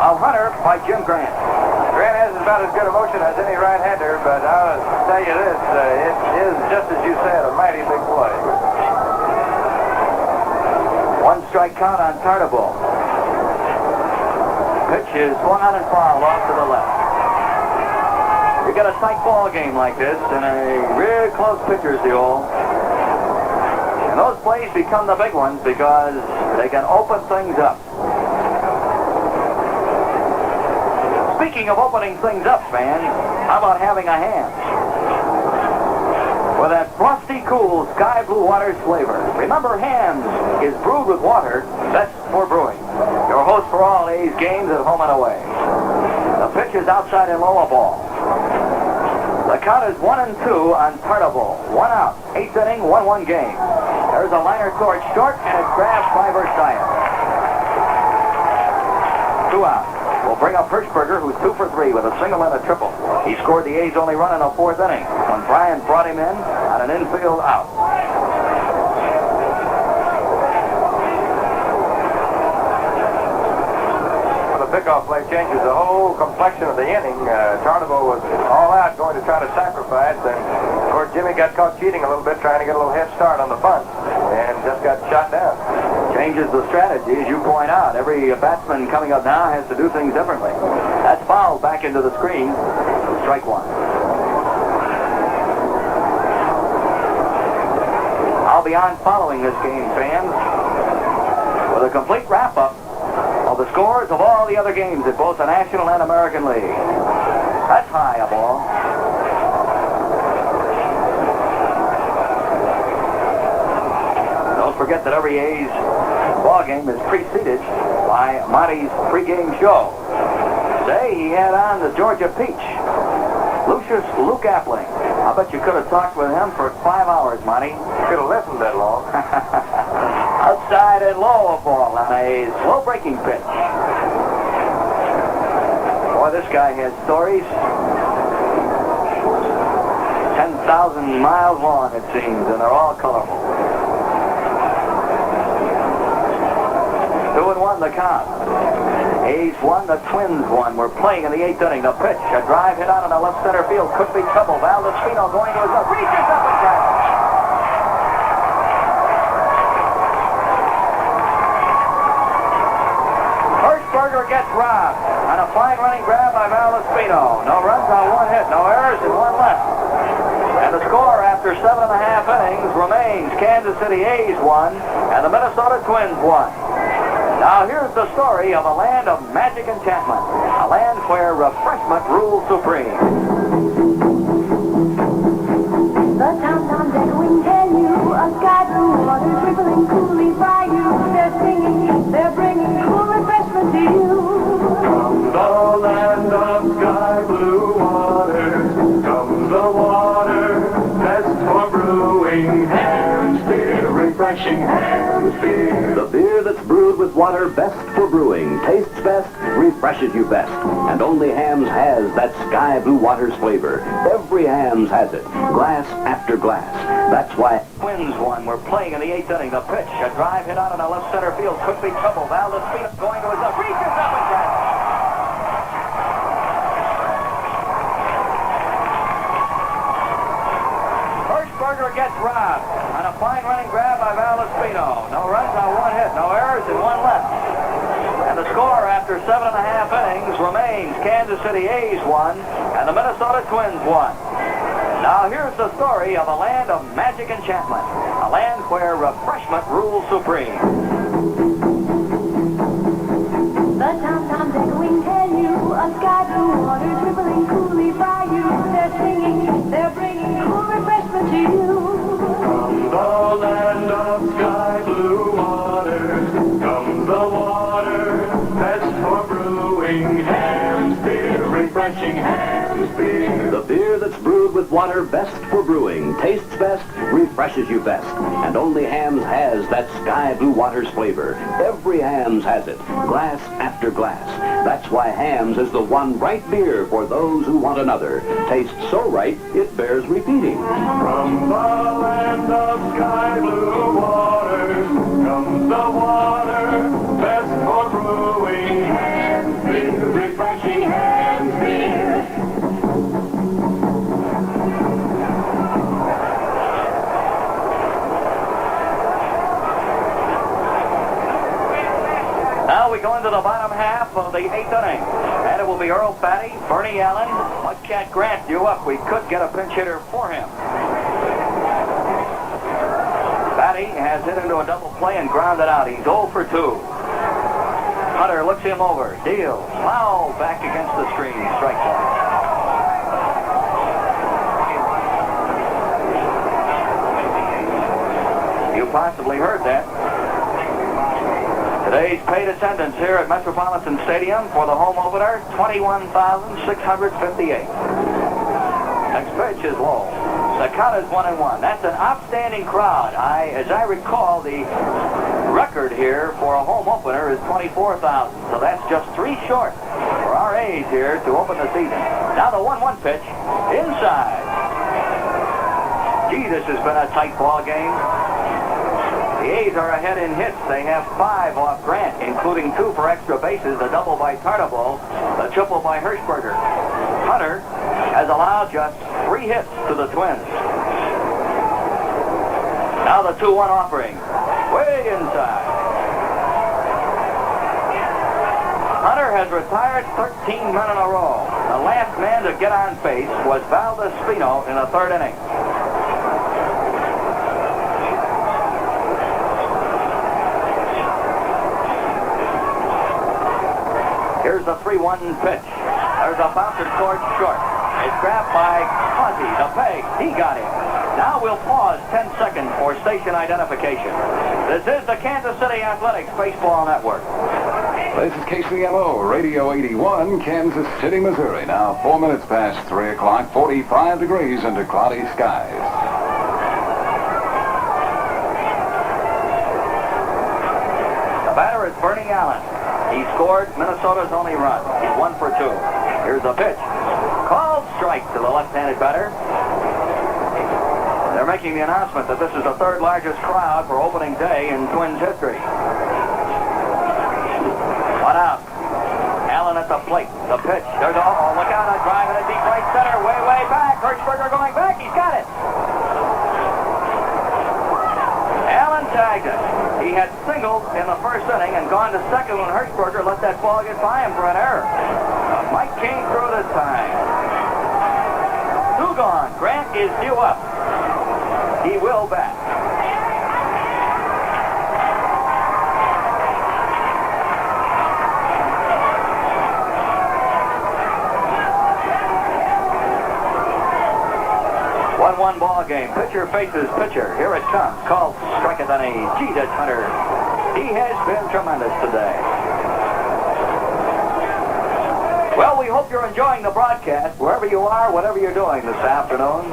of Hunter by Jim Grant. Grant has about as good a motion as any right-hander, but I'll tell you this, it is, just as you said, a mighty big play. One strike count on Tartable. Pitch is swung on and fouled off to the left. You get a tight ball game like this and a real close pitcher's duel. And those plays become the big ones because they can open things up. Speaking of opening things up, fans, how about having a hand? With that frosty, cool sky blue water's flavor. Remember, Hands is brewed with water, best for brewing. Your host for all A's games at home and away. The pitch is outside and low, a ball. The count is 1-2 on Tartable. 1 out. 8th inning, 1-1 game. There's a liner towards short, and it's grabbed by Versailles. 2 out. We'll bring up Hirschberger, who's 2 for 3 with a single and a triple. He scored the A's only run in the 4th inning when Bryant brought him in on an infield out. Pickoff play changes the whole complexion of the inning. Tartable was all out going to try to sacrifice, and of course Jimmy got caught cheating a little bit, trying to get a little head start on the bunt, and just got shot down. Changes the strategy, as you point out. Every batsman coming up now has to do things differently. That's fouled back into the screen. Strike one. I'll be on following this game, fans, with a complete wrap-up of the scores of all the other games at both the National and American League. That's high a ball. Don't forget that every A's ball game is preceded by Monty's pregame show. Today he had on the Georgia Peach, Lucius Luke Appling. I bet you could have talked with him for 5 hours, Monty. Could have listened that long. Outside and low a ball on a slow breaking pitch. Boy, this guy has stories 10,000 miles long, it seems, and they're all colorful. 2-1 the count. A's won, the Twins won. We're playing in the 8th inning. The pitch, a drive hit out in the left center field. Could be trouble. Valdespino going to his left. Reaches up and grabs it. Hirschberger gets robbed on a fine running grab by Valdespino. No runs on 1 hit, no errors, and 1 left. And the score after 7.5 innings remains Kansas City A's won and the Minnesota Twins won. Now here's the story of a land of magic enchantment, a land where refreshment rules supreme. The town's on deck, we tell you, a sky blue water dribbling coolly by you. They're singing, they're bringing cool refreshment to you. From the land of sky blue water comes the water best for brewing. Hands beer, refreshing Hands beer. The beer that's brewed with water best for brewing, tastes best, refreshes you best. And only Hamm's has that sky blue water's flavor. Every Hamm's has it, glass after glass. That's why Twins won. We're playing in the 8th inning. The pitch, a drive hit out in the left center field. Could be trouble. Valdespino going to his left. Reaches up and grabs it. Hirschberger gets robbed on a fine running grab by Val Espino. No runs on one hit, no errors, and one left. And the score after 7.5 innings remains Kansas City A's 1 and the Minnesota Twins 1. Now here's the story of a land of magic enchantment, a land where refreshment rules supreme. The tom-toms echoing tell you of sky blue waters rippling coolly by you. They're singing, they're bringing cool refreshment to you. From the land of sky blue waters comes the water best for brewing. Ham's beer, refreshing Ham's beer. The beer that's brewed with water best for brewing, tastes best, refreshes you best. And only Ham's has that sky blue water's flavor. Every Ham's has it, glass after glass. That's why Ham's is the one right beer for those who want another. Tastes so right, it bears repeating. From the land of sky blue waters comes the water best for brewing. Ham's beer, refreshing Ham's beer. Now we go into the bottom half of the 8th inning. And it will be Earl Batty, Bernie Allen, Mudcat Grant due up. We could get a pinch hitter for him. Batty has hit into a double play and grounded out. He's 0 for 2. Hunter looks him over. Deals. Foul back against the screen. Strike one. You possibly heard that. Today's paid attendance here at Metropolitan Stadium for the home opener, 21,658. Next pitch is low. The count is 1-1. That's an outstanding crowd. As I recall, the record here for a home opener is 24,000. So that's just 3 short for our A's here to open the season. Now the 1-1 pitch inside. Gee, this has been a tight ball game. The A's are ahead in hits. They have 5 off Grant, including 2 for extra bases, a double by Tartabull, a triple by Hirschberger. Hunter has allowed just 3 hits to the Twins. Now the 2-1 offering. Way inside. Hunter has retired 13 men in a row. The last man to get on base was Val Espino in the 3rd inning. Here's the 3-1 pitch. There's a bouncer towards short. It's grabbed by Fuzzy, the peg. He got him. Now we'll pause 10 seconds for station identification. This is the Kansas City Athletics Baseball Network. This is KCMO, Radio 81, Kansas City, Missouri. Now 4 minutes past 3 o'clock, 45 degrees under cloudy skies. The batter is Bernie Allen. He scored Minnesota's only run. He's 1 for 2. Here's the pitch. Called strike to the left-handed batter. They're making the announcement that this is the 3rd largest crowd for opening day in Twins history. 1 out. Allen at the plate. The pitch. There's look out, a drive in a deep right center. Way, way back. Hirschberger going back. He's got it. Allen tagged it. He had singled in the 1st inning and gone to 2nd when Hirschberger let that ball get by him for an error. Mike came through this time. 2 gone. Grant is due up. He will bat. One ball game. Pitcher faces pitcher. Here it comes. Called strike at the knee. Gee, that's Hunter. He has been tremendous today. Well, we hope you're enjoying the broadcast wherever you are, whatever you're doing this afternoon.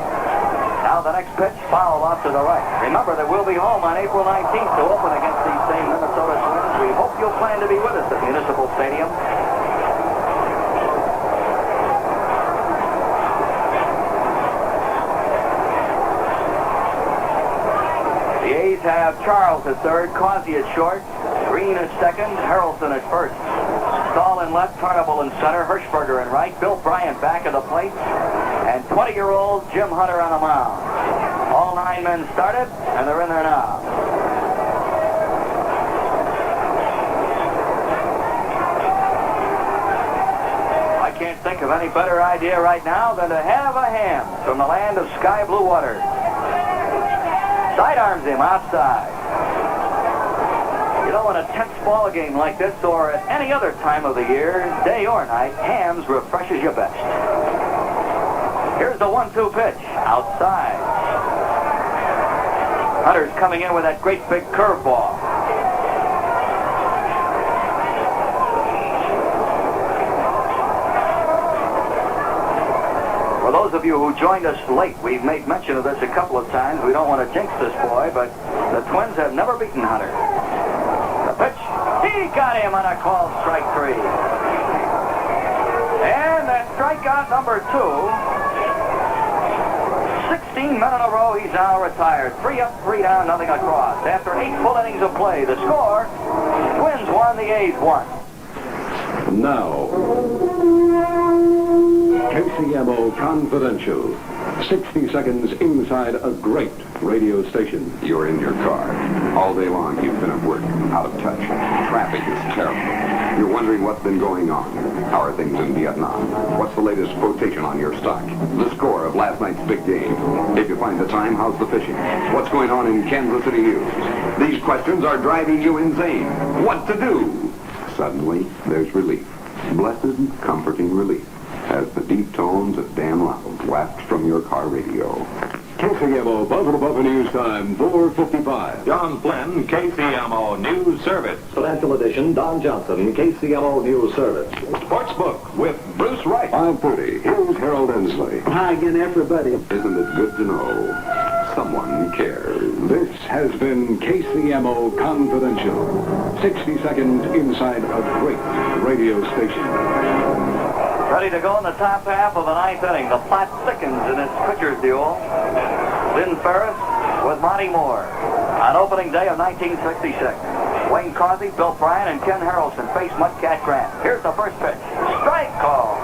Now the next pitch, foul off to the right. Remember that we'll be home on April 19th to open against these same Minnesota Twins. We hope you'll plan to be with us at Municipal Stadium. The A's have Charles at 3rd, Causey at short, Green at 2nd, Harrelson at 1st. Stahl in left, Tartabull in center, Hirschberger in right, Bill Bryant back at the plate, and 20-year-old Jim Hunter on the mound. All 9 men started, and they're in there now. I can't think of any better idea right now than to have a ham from the land of sky blue water. Sidearms him outside. You know, in a tense ball game like this, or at any other time of the year, day or night, hams refreshes you best. Here's the 1-2 pitch, outside. Hunter's coming in with that great big curveball. For those of you who joined us late, we've made mention of this a couple of times. We don't want to jinx this boy, but the Twins have never beaten Hunter. The pitch, he got him on a called strike 3. And that strikeout number 2. 16 men in a row, he's now retired. 3 up, 3 down, nothing across. After 8 full innings of play, the score, Twins won, the A's won. Now, KCMO Confidential. 60 seconds inside a great radio station. You're in your car. All day long you've been at work, out of touch. Traffic is terrible. You're wondering what's been going on. How are things in Vietnam? What's the latest quotation on your stock? The score of last night's big game. If you find the time, how's the fishing? What's going on in Kansas City news? These questions are driving you insane. What to do? Suddenly, there's relief. Blessed, comforting relief. As the deep tones of Dan Loud waft from your car radio. KCMO Buffalo News Time, 4:55. John Flynn, KCMO News Service. Financial Edition, Don Johnson, KCMO News Service. Sportsbook with Bruce Wright. 5:30. Here's Harold Ensley. Hi again, everybody. Isn't it good to know someone cares? This has been KCMO Confidential. 60 seconds inside a great radio station. Ready to go in the top half of the 9th inning. The plot thickens in its pitcher's duel. Lynn Ferris with Monty Moore on opening day of 1966. Wayne Causey, Bill Bryan, and Ken Harrelson face Mudcat Grant. Here's the first pitch. Strike call.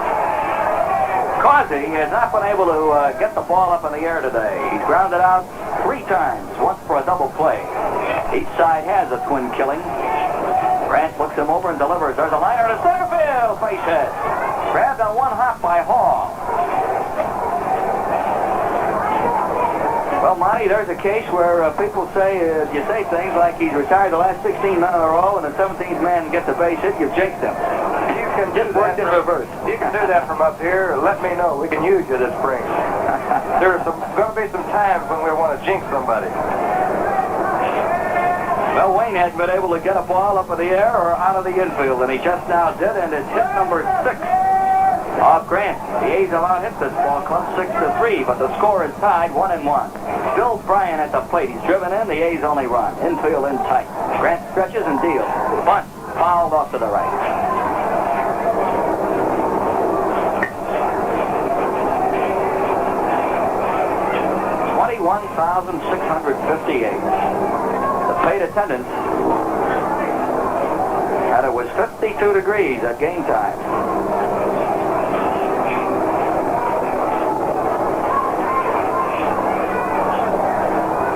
Causey has not been able to get the ball up in the air today. He's grounded out 3 times, once for a double play. Each side has a twin killing. Grant looks him over and delivers. There's a liner to center field. Base hit. Grabbed on 1 hop by Hall. Well, Monty, there's a case where people say, you say things like he's retired the last 16 men in a row, and the 17th man gets a base hit, you've jinxed him. You can just work in reverse. You can do that from up here. Let me know. We can use you this spring. There's going to be some times when we want to jinx somebody. Well, Wayne hasn't been able to get a ball up in the air or out of the infield, and he just now did, and it's hit number 6 off Grant. The A's have out-hit this ball club 6-3, but the score is tied 1-1. Bill Bryan at the plate. He's driven in. The A's only run. Infield in tight. Grant stretches and deals. Bunt. Fouled off to the right. $21,658. The paid attendance, and it was 52 degrees at game time.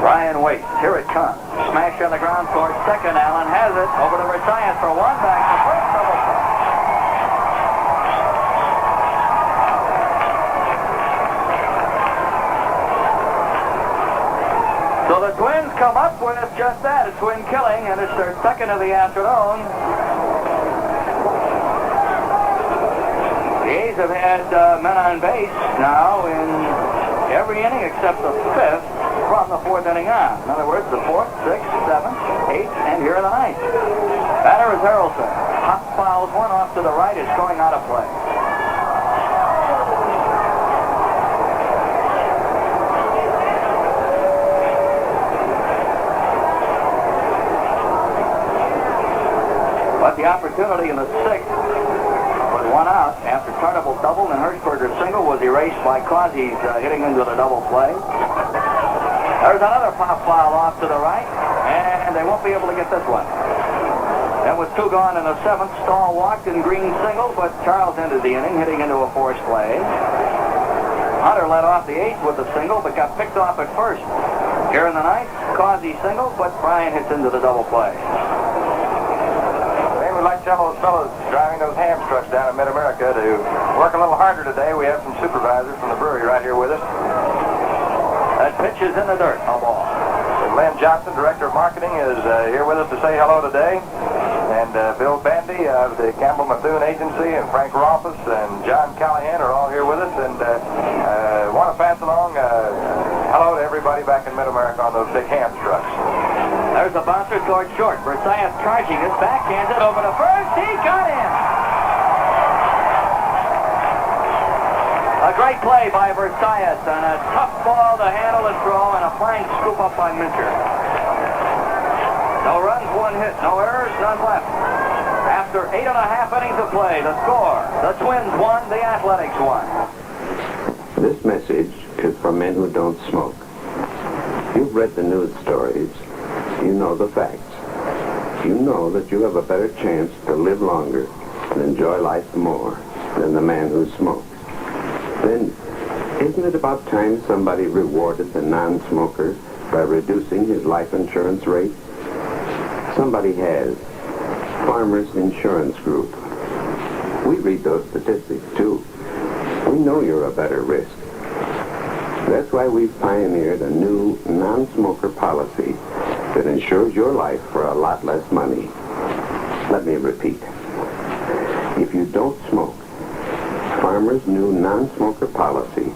Brian waits. Here it comes. Smash on the ground towards second. Allen has it. Over to Versailles for 1. Back to first. Double play. So the Twins come up with just that, a twin killing, and it's their second of the afternoon. The A's have had men on base now in every inning except the 5th from the 4th inning on. In other words, the 4th, 6th, 7th, 8th, and here in the 9th. Batter is Harrelson. Hop fouls one off to the right. It's going out of play. But the opportunity in the 6th with 1 out after Tarnable doubled and Hirschberger's single was erased by Causey's hitting into the double play. There's another pop foul off to the right, and they won't be able to get this one. Then with 2 gone in the 7th, Stahl walked and Green singled, but Charles ended the inning hitting into a forced play. Hunter led off the 8th with a single, but got picked off at first. Here in the 9th, Causey single, but Brian hits into the double play. Maybe we'd like to tell those fellows driving those ham trucks down in Mid-America to work a little harder today. We have some supervisors from the brewery right here with us. That pitch is in the dirt, no ball. Lynn Johnson, Director of Marketing, is here with us to say hello today. And Bill Bandy of the Campbell Methuen Agency and Frank Rolfus and John Callahan are all here with us. And want to pass along hello to everybody back in Mid-America on those big ham trucks. There's a bouncer towards short. Versailles charging his backhands it over to first. He got him! A great play by Versailles and a tough ball to handle and throw and a fine scoop up by Minter. No runs, 1 hit, no errors, none left. After 8.5 innings of play, the score, the Twins won, the Athletics won. This message is for men who don't smoke. You've read the news stories. You know the facts. You know that you have a better chance to live longer and enjoy life more than the man who smokes. Then, isn't it about time somebody rewarded the non-smoker by reducing his life insurance rate? Somebody has. Farmers Insurance Group. We read those statistics, too. We know you're a better risk. That's why we've pioneered a new non-smoker policy that insures your life for a lot less money. Let me repeat. If you don't smoke, Farmers' new non-smoker policy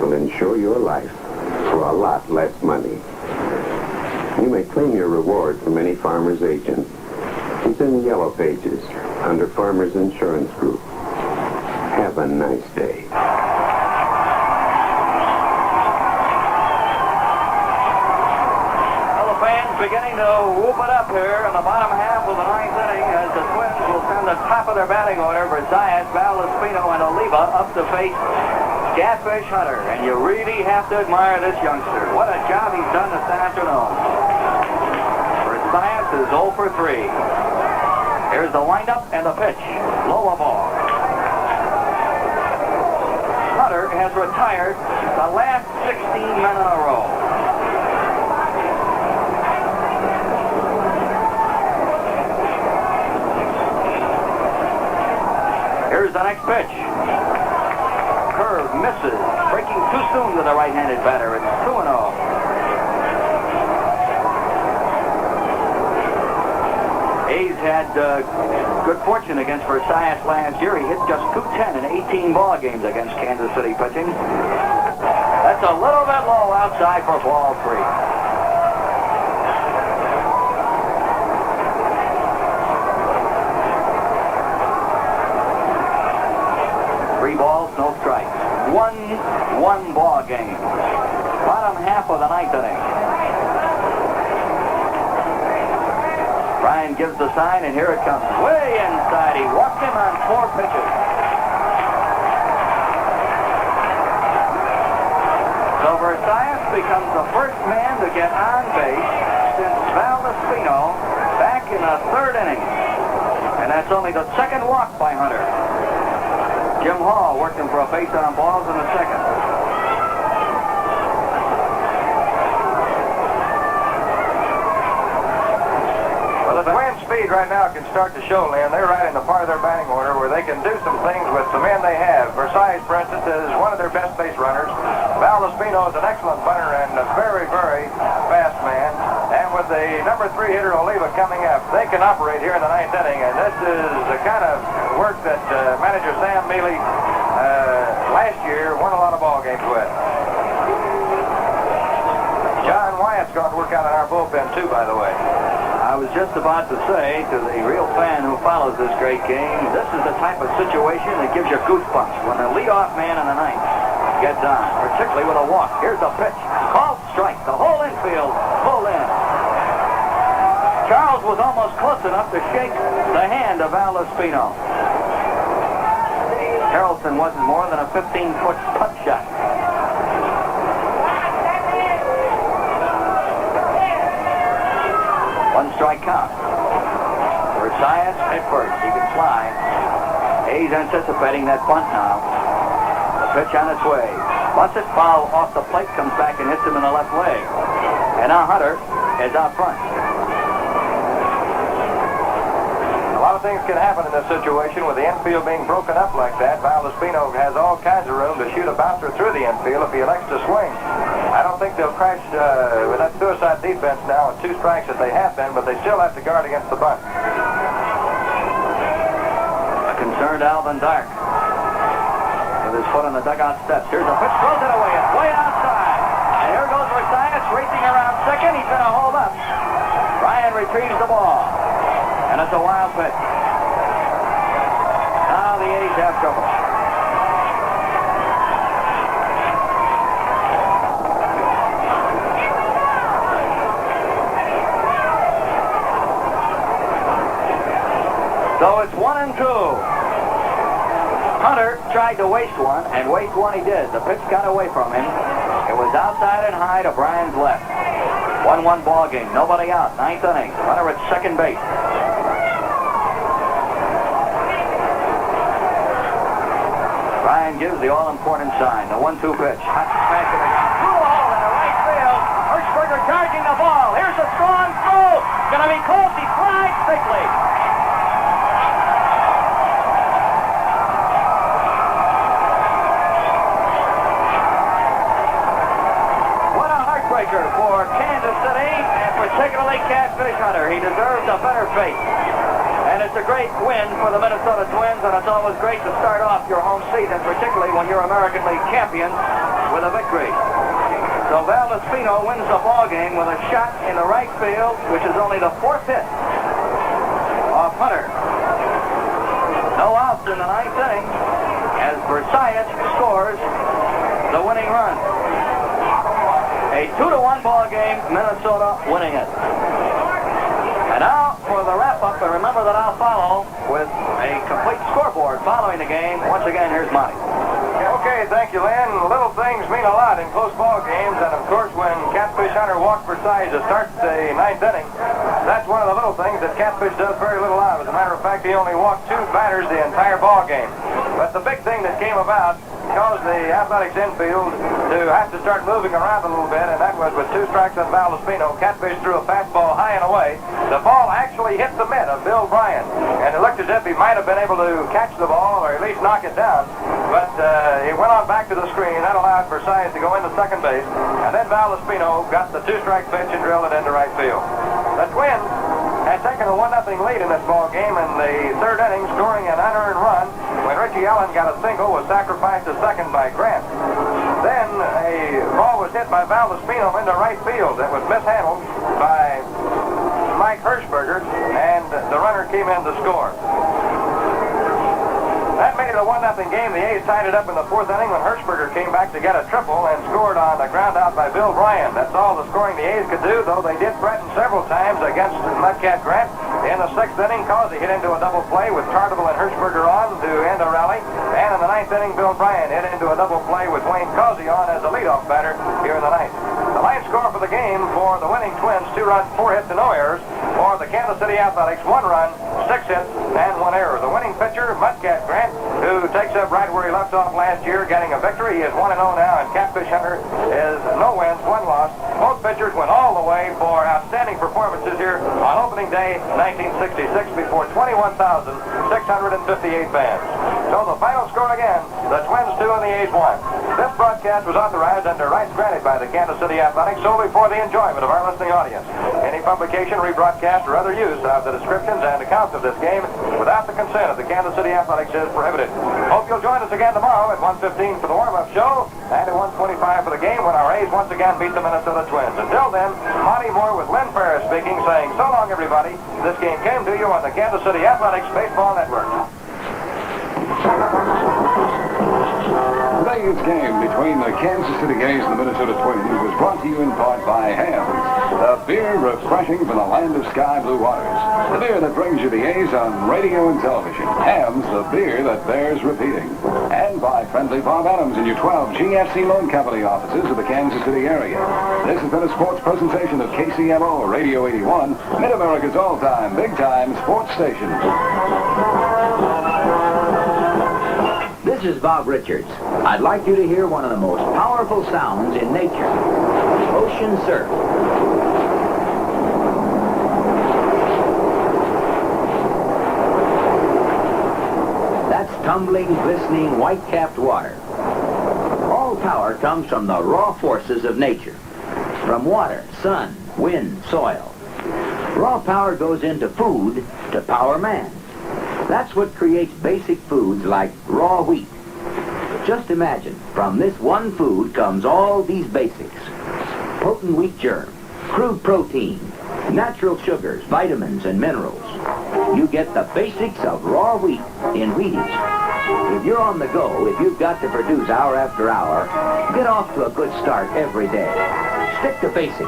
will insure your life for a lot less money. You may claim your reward from any Farmers agent. It's in the yellow pages under Farmers Insurance Group. Have a nice day. Well, the fans beginning to whoop it up here in the bottom half of the 9th inning as the Twins will send the top of their batting order, Versailles, Valaspino, and Oliva up to face Catfish Hunter. And you really have to admire this youngster. What a job he's done this afternoon. Versailles is 0 for 3. Here's the windup and the pitch. Low ball. Hunter has retired the last 16 men in a row. Here's the next pitch. Curve misses. Breaking too soon to the right-handed batter. It's 2-0. Hayes had good fortune against Versailles last year. He hit just .210 in 18 ball games against Kansas City pitching. That's a little bit low outside for ball 3. Balls, no strikes. 1-1 ball game. Bottom half of the 9th inning. Brian gives the sign, and here it comes. Way inside. He walked him on 4 pitches. So Versailles becomes the first man to get on base since Valaspino back in the 3rd inning. And that's only the 2nd walk by Hunter. Jim Hall worked him for a base on balls in the 2nd. Well, the Twins' speed right now can start to show, Lynn. They're right in the part of their batting order where they can do some things with the men they have. Versailles, for instance, is one of their best base runners. Valaspino is an excellent bunter and a very, very fast man. And with the number 3 hitter, Oliva, coming up, they can operate here in the 9th inning. And this is the kind of work that manager Sam Mealy last year won a lot of ball games with. John Wyatt's going to work out in our bullpen, too, by the way. I was just about to say to the real fan who follows this great game, this is the type of situation that gives you goosebumps when the leadoff man in the 9th gets on, particularly with a walk. Here's the pitch. Called strike. The whole infield pulled in. Charles was almost close enough to shake the hand of Valaspino. Harrelson wasn't more than a 15-foot putt shot. One strike count. Versailles at first. He can fly. Hayes anticipating that bunt now. The pitch on its way. Once it foul off the plate, comes back and hits him in the left leg. And now Hunter is out front. A lot of things can happen in this situation with the infield being broken up like that. Valdespino has all kinds of room to shoot a bouncer through the infield if he elects to swing. I don't think they'll crash with that suicide defense now with 2 strikes that they have been, but they still have to guard against the bunt. A concerned Alvin Dark with his foot on the dugout steps. Here's a pitch, throws it away. It's way outside. And here goes Versailles racing around second. He's going to hold up. Ryan retrieves the ball. And it's a wild pitch. Now the A's have trouble. So it's 1-2. Hunter tried to waste one, and waste one he did. The pitch got away from him. It was outside and high to Brian's left. 1-1 ball game. Nobody out. 9th inning. Hunter at second base. Brian gives the all-important sign. The 1-2 pitch. Hot smash to the ground. Through the hole in the right field. Hershberger charging the ball. Here's a strong throw. Going to be close. He slides thickly. For Kansas City, and particularly Catfish Hunter. He deserves a better fate. And it's a great win for the Minnesota Twins, and it's always great to start off your home season, particularly when you're American League champions, with a victory. So Valdespino wins the ball game with a shot in the right field, which is only the 4th hit of Hunter. No outs in the 9th inning as Versailles scores the winning run. A 2-1 ball game, Minnesota winning it. And now for the wrap-up, and remember that I'll follow with a complete scoreboard following the game. Once again, here's Monty. Okay, thank you, Lynn. Little things mean a lot in close ball games, and of course when Catfish Hunter walked Versailles to start the 9th inning, that's one of the little things that Catfish does very little of. As a matter of fact, he only walked 2 batters the entire ball game. But the big thing that came about caused the Athletics infield to have to start moving around a little bit, and that was with 2 strikes on Valdespino. Catfish threw a fastball high and away. The ball actually hit the mitt of Bill Bryan, and it looked as if he might have been able to catch the ball or at least knock it down. But it went on back to the screen. That allowed Versailles to go into second base, and then Valdespino got the 2-strike pitch and drilled it into right field. The Twins had taken a 1-0 lead in this ball game in the 3rd inning, scoring an unearned run when Richie Ellen got a single, was sacrificed to second by Grant. Then a ball was hit by Valdespino into right field. It was mishandled by Mike Hershberger, and the runner came in to score. That made it a 1-0 game. The A's tied it up in the 4th inning when Hershberger came back to get a triple and scored on a ground out by Bill Bryan. That's all the scoring the A's could do, though they did threaten several times against Mudcat Grant. In the 6th inning, Causey hit into a double play with Tardival and Hershberger on to end a rally. And in the 9th inning, Bill Bryan hit into a double play with Wayne Causey on as a leadoff batter here in the 9th. The line score for the game for the winning Twins, 2 runs, 4 hits, and no errors. For the Kansas City Athletics, 1 run, 6 hits, and 1 error. The winning pitcher, Mudcat Grant, who takes up right where he left off last year, getting a victory. He is 1-0 now, and Catfish Hunter is no wins, 1 loss. Both pitchers went all the way for outstanding performances here on opening day 1966 before 21,658 fans. So the final score again, the Twins 2 and the A's 1. This broadcast was authorized under rights granted by the Kansas City Athletics solely for the enjoyment of our listening audience. Any publication, rebroadcast, or other use of the descriptions and accounts of this game without the consent of the Kansas City Athletics is prohibited. Hope you'll join us again tomorrow at 1:15 for the warm-up show and at 1:25 for the game when our A's once again beat the Minnesota Twins. Until then, Monty Moore with Lynn Ferris speaking, saying so long, everybody. This game came to you on the Kansas City Athletics Baseball Network. Today's game between the Kansas City A's and the Minnesota Twins was brought to you in part by Hams, the beer refreshing from the land of sky blue waters. The beer that brings you the A's on radio and television. Hams, the beer that bears repeating. And by friendly Bob Adams in your 12 GFC Loan Company offices of the Kansas City area. This has been a sports presentation of KCMO Radio 81, Mid-America's all-time, big-time sports station. This This is Bob Richards. I'd like you to hear one of the most powerful sounds in nature, the ocean surf. That's tumbling, glistening, white-capped water. All power comes from the raw forces of nature, from water, sun, wind, soil. Raw power goes into food to power man. That's what creates basic foods like raw wheat. Just imagine, from this one food comes all these basics. Potent wheat germ, crude protein, natural sugars, vitamins, and minerals. You get the basics of raw wheat in Wheaties. If you're on the go, if you've got to produce hour after hour, get off to a good start every day. Stick to basics.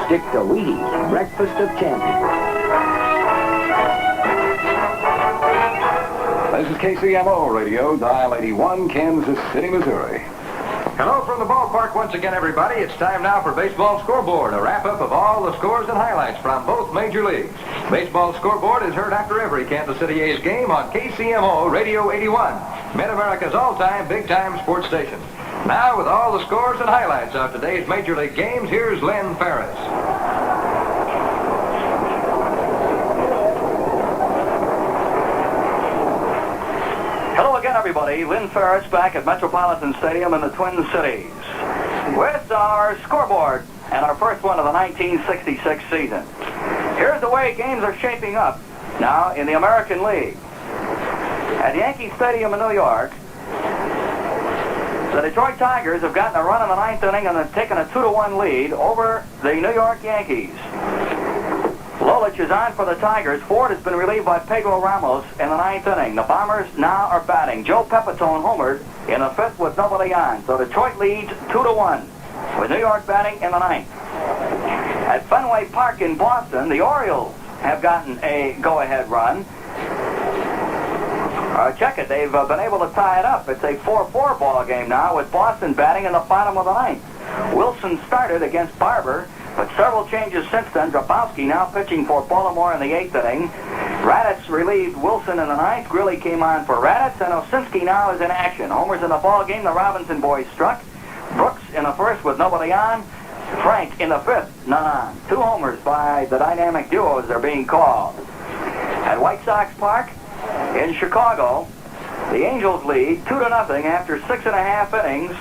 Stick to Wheaties, breakfast of champions. This is KCMO Radio, dial 81, Kansas City, Missouri. Hello from the ballpark once again, everybody. It's time now for Baseball Scoreboard, a wrap-up of all the scores and highlights from both major leagues. Baseball Scoreboard is heard after every Kansas City A's game on KCMO Radio 81, Mid-America's all-time big-time sports station. Now, with all the scores and highlights of today's major league games, here's Lynn Ferris. Everybody, Lynn Ferris back at Metropolitan Stadium in the Twin Cities with our scoreboard and our first one of the 1966 season. Here's the way games are shaping up now in the American League. At Yankee Stadium in New York, the Detroit Tigers have gotten a run in the ninth inning and have taken a 2-1 lead over the New York Yankees. Lolich is on for the Tigers. Ford has been relieved by Pedro Ramos in the ninth inning. The Bombers now are batting. Joe Pepitone homered in the fifth with nobody on. So Detroit leads 2-1 with New York batting in the ninth. At Fenway Park in Boston, the Orioles have gotten a go-ahead run. Check it. They've been able to tie it up. It's a 4-4 ball game now with Boston batting in the bottom of the ninth. Wilson started against Barber, but several changes since then. Grabowski now pitching for Baltimore in the eighth inning. Raditz relieved Wilson in the ninth. Grilly came on for Raditz, and Osinski now is in action. Homers in the ball game. The Robinson boys struck. Brooks in the first with nobody on. Frank in the fifth, none on. 2 homers by the dynamic duo as they're being called. At White Sox Park in Chicago, the Angels lead 2-0 after 6.5 innings.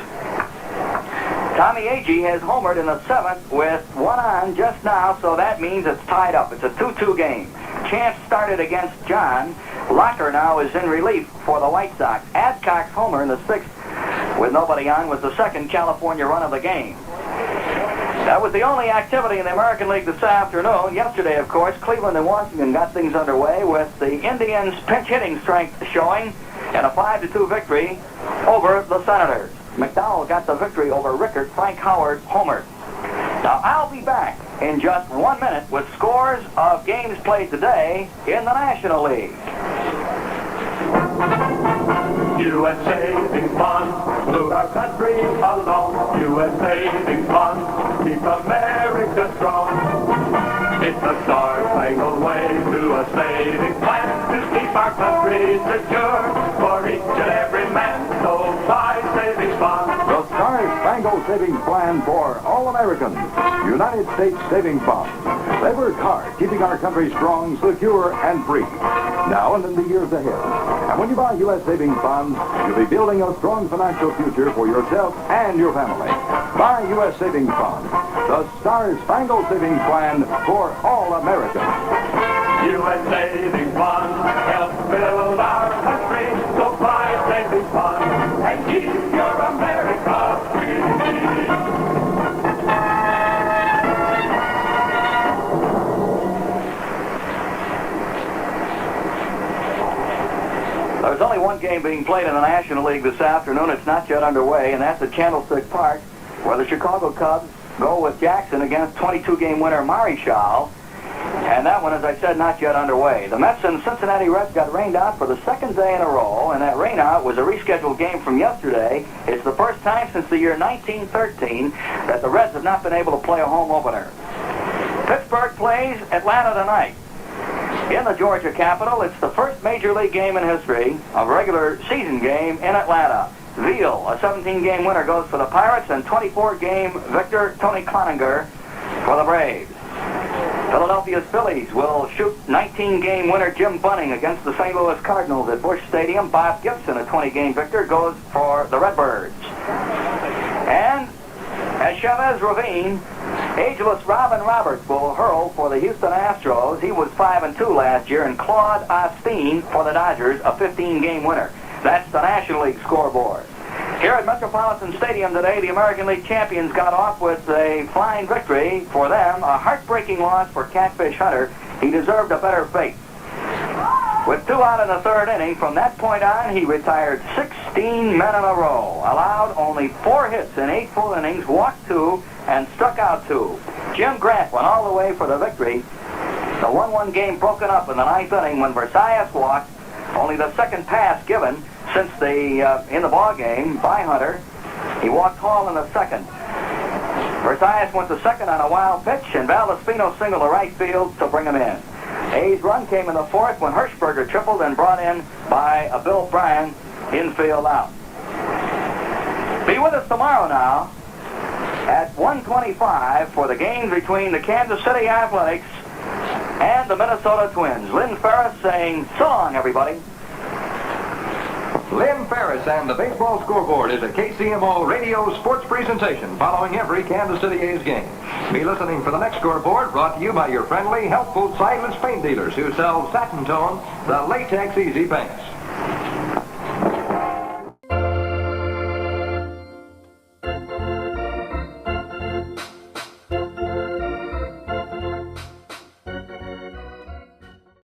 Tommy Agee has homered in the seventh with 1 on just now, so that means it's tied up. It's a 2-2 game. Chance started against John. Locker now is in relief for the White Sox. Adcock's homer in the sixth with nobody on was the second California run of the game. That was the only activity in the American League this afternoon. Yesterday, of course, Cleveland and Washington got things underway with the Indians' pinch hitting strength showing and a 5-2 victory over the Senators. McDowell got the victory over Rickert. Frank Howard homered. Now, I'll be back in just 1 minute with scores of games played today in the National League. USA savings bonds, move our country along. USA savings bonds, keep America strong. It's a star-spangled way to a savings plan to keep our country secure for each and every man. So buy savings bonds. The Star-Spangled Savings Plan for all Americans. United States Savings Bonds. They work hard, keeping our country strong, secure, and free. Now and in the years ahead. And when you buy U.S. Savings Bonds, you'll be building a strong financial future for yourself and your family. Buy U.S. Savings Bonds. The Star-Spangled Savings Plan for all Americans. U.S. savings bonds help build our country. So buy savings bonds and keep your America free. There's only one game being played in the National League this afternoon. It's not yet underway, and that's at Candlestick Park, where the Chicago Cubs go with Jackson against 22-game winner Marichal. And that one, as I said, not yet underway. The Mets and Cincinnati Reds got rained out for the second day in a row, and that rain out was a rescheduled game from yesterday. It's the first time since the year 1913 that the Reds have not been able to play a home opener. Pittsburgh plays Atlanta tonight. In the Georgia Capitol, it's the first Major League game in history, a regular season game in Atlanta. Veal, a 17-game winner, goes for the Pirates, and 24-game victor Tony Cloninger for the Braves. Philadelphia's Phillies will shoot 19-game winner Jim Bunning against the St. Louis Cardinals at Busch Stadium. Bob Gibson, a 20-game victor, goes for the Redbirds. And at Chavez Ravine, ageless Robin Roberts will hurl for the Houston Astros. He was 5-2 last year, and Claude Osteen for the Dodgers, a 15-game winner. That's the National League scoreboard. Here at Metropolitan Stadium today, the American League champions got off with a flying victory for them, a heartbreaking loss for Catfish Hunter. He deserved a better fate. With 2 out in the 3rd inning, from that point on, he retired 16 men in a row, allowed only 4 hits in 8 full innings, walked 2, and struck out 2. Jim Grant went all the way for the victory. The 1-1 game broken up in the 9th inning when Versailles walked, only the second pass given since in the ball game by Hunter. He walked Hall in the 2nd. Versailles went to 2nd on a wild pitch, and Valdespino singled to right field to bring him in. A's run came in the 4th when Hirschberger tripled and brought in by a Bill Bryan infield out. Be with us tomorrow now at 1:25 for the game between the Kansas City Athletics and the Minnesota Twins. Lynn Ferris saying so long, everybody. Lynn Ferris and the Baseball Scoreboard is a KCMO radio sports presentation following every Kansas City A's game. Be listening for the next scoreboard, brought to you by your friendly, helpful Silence paint dealers who sell Satin Tone, the latex easy paints.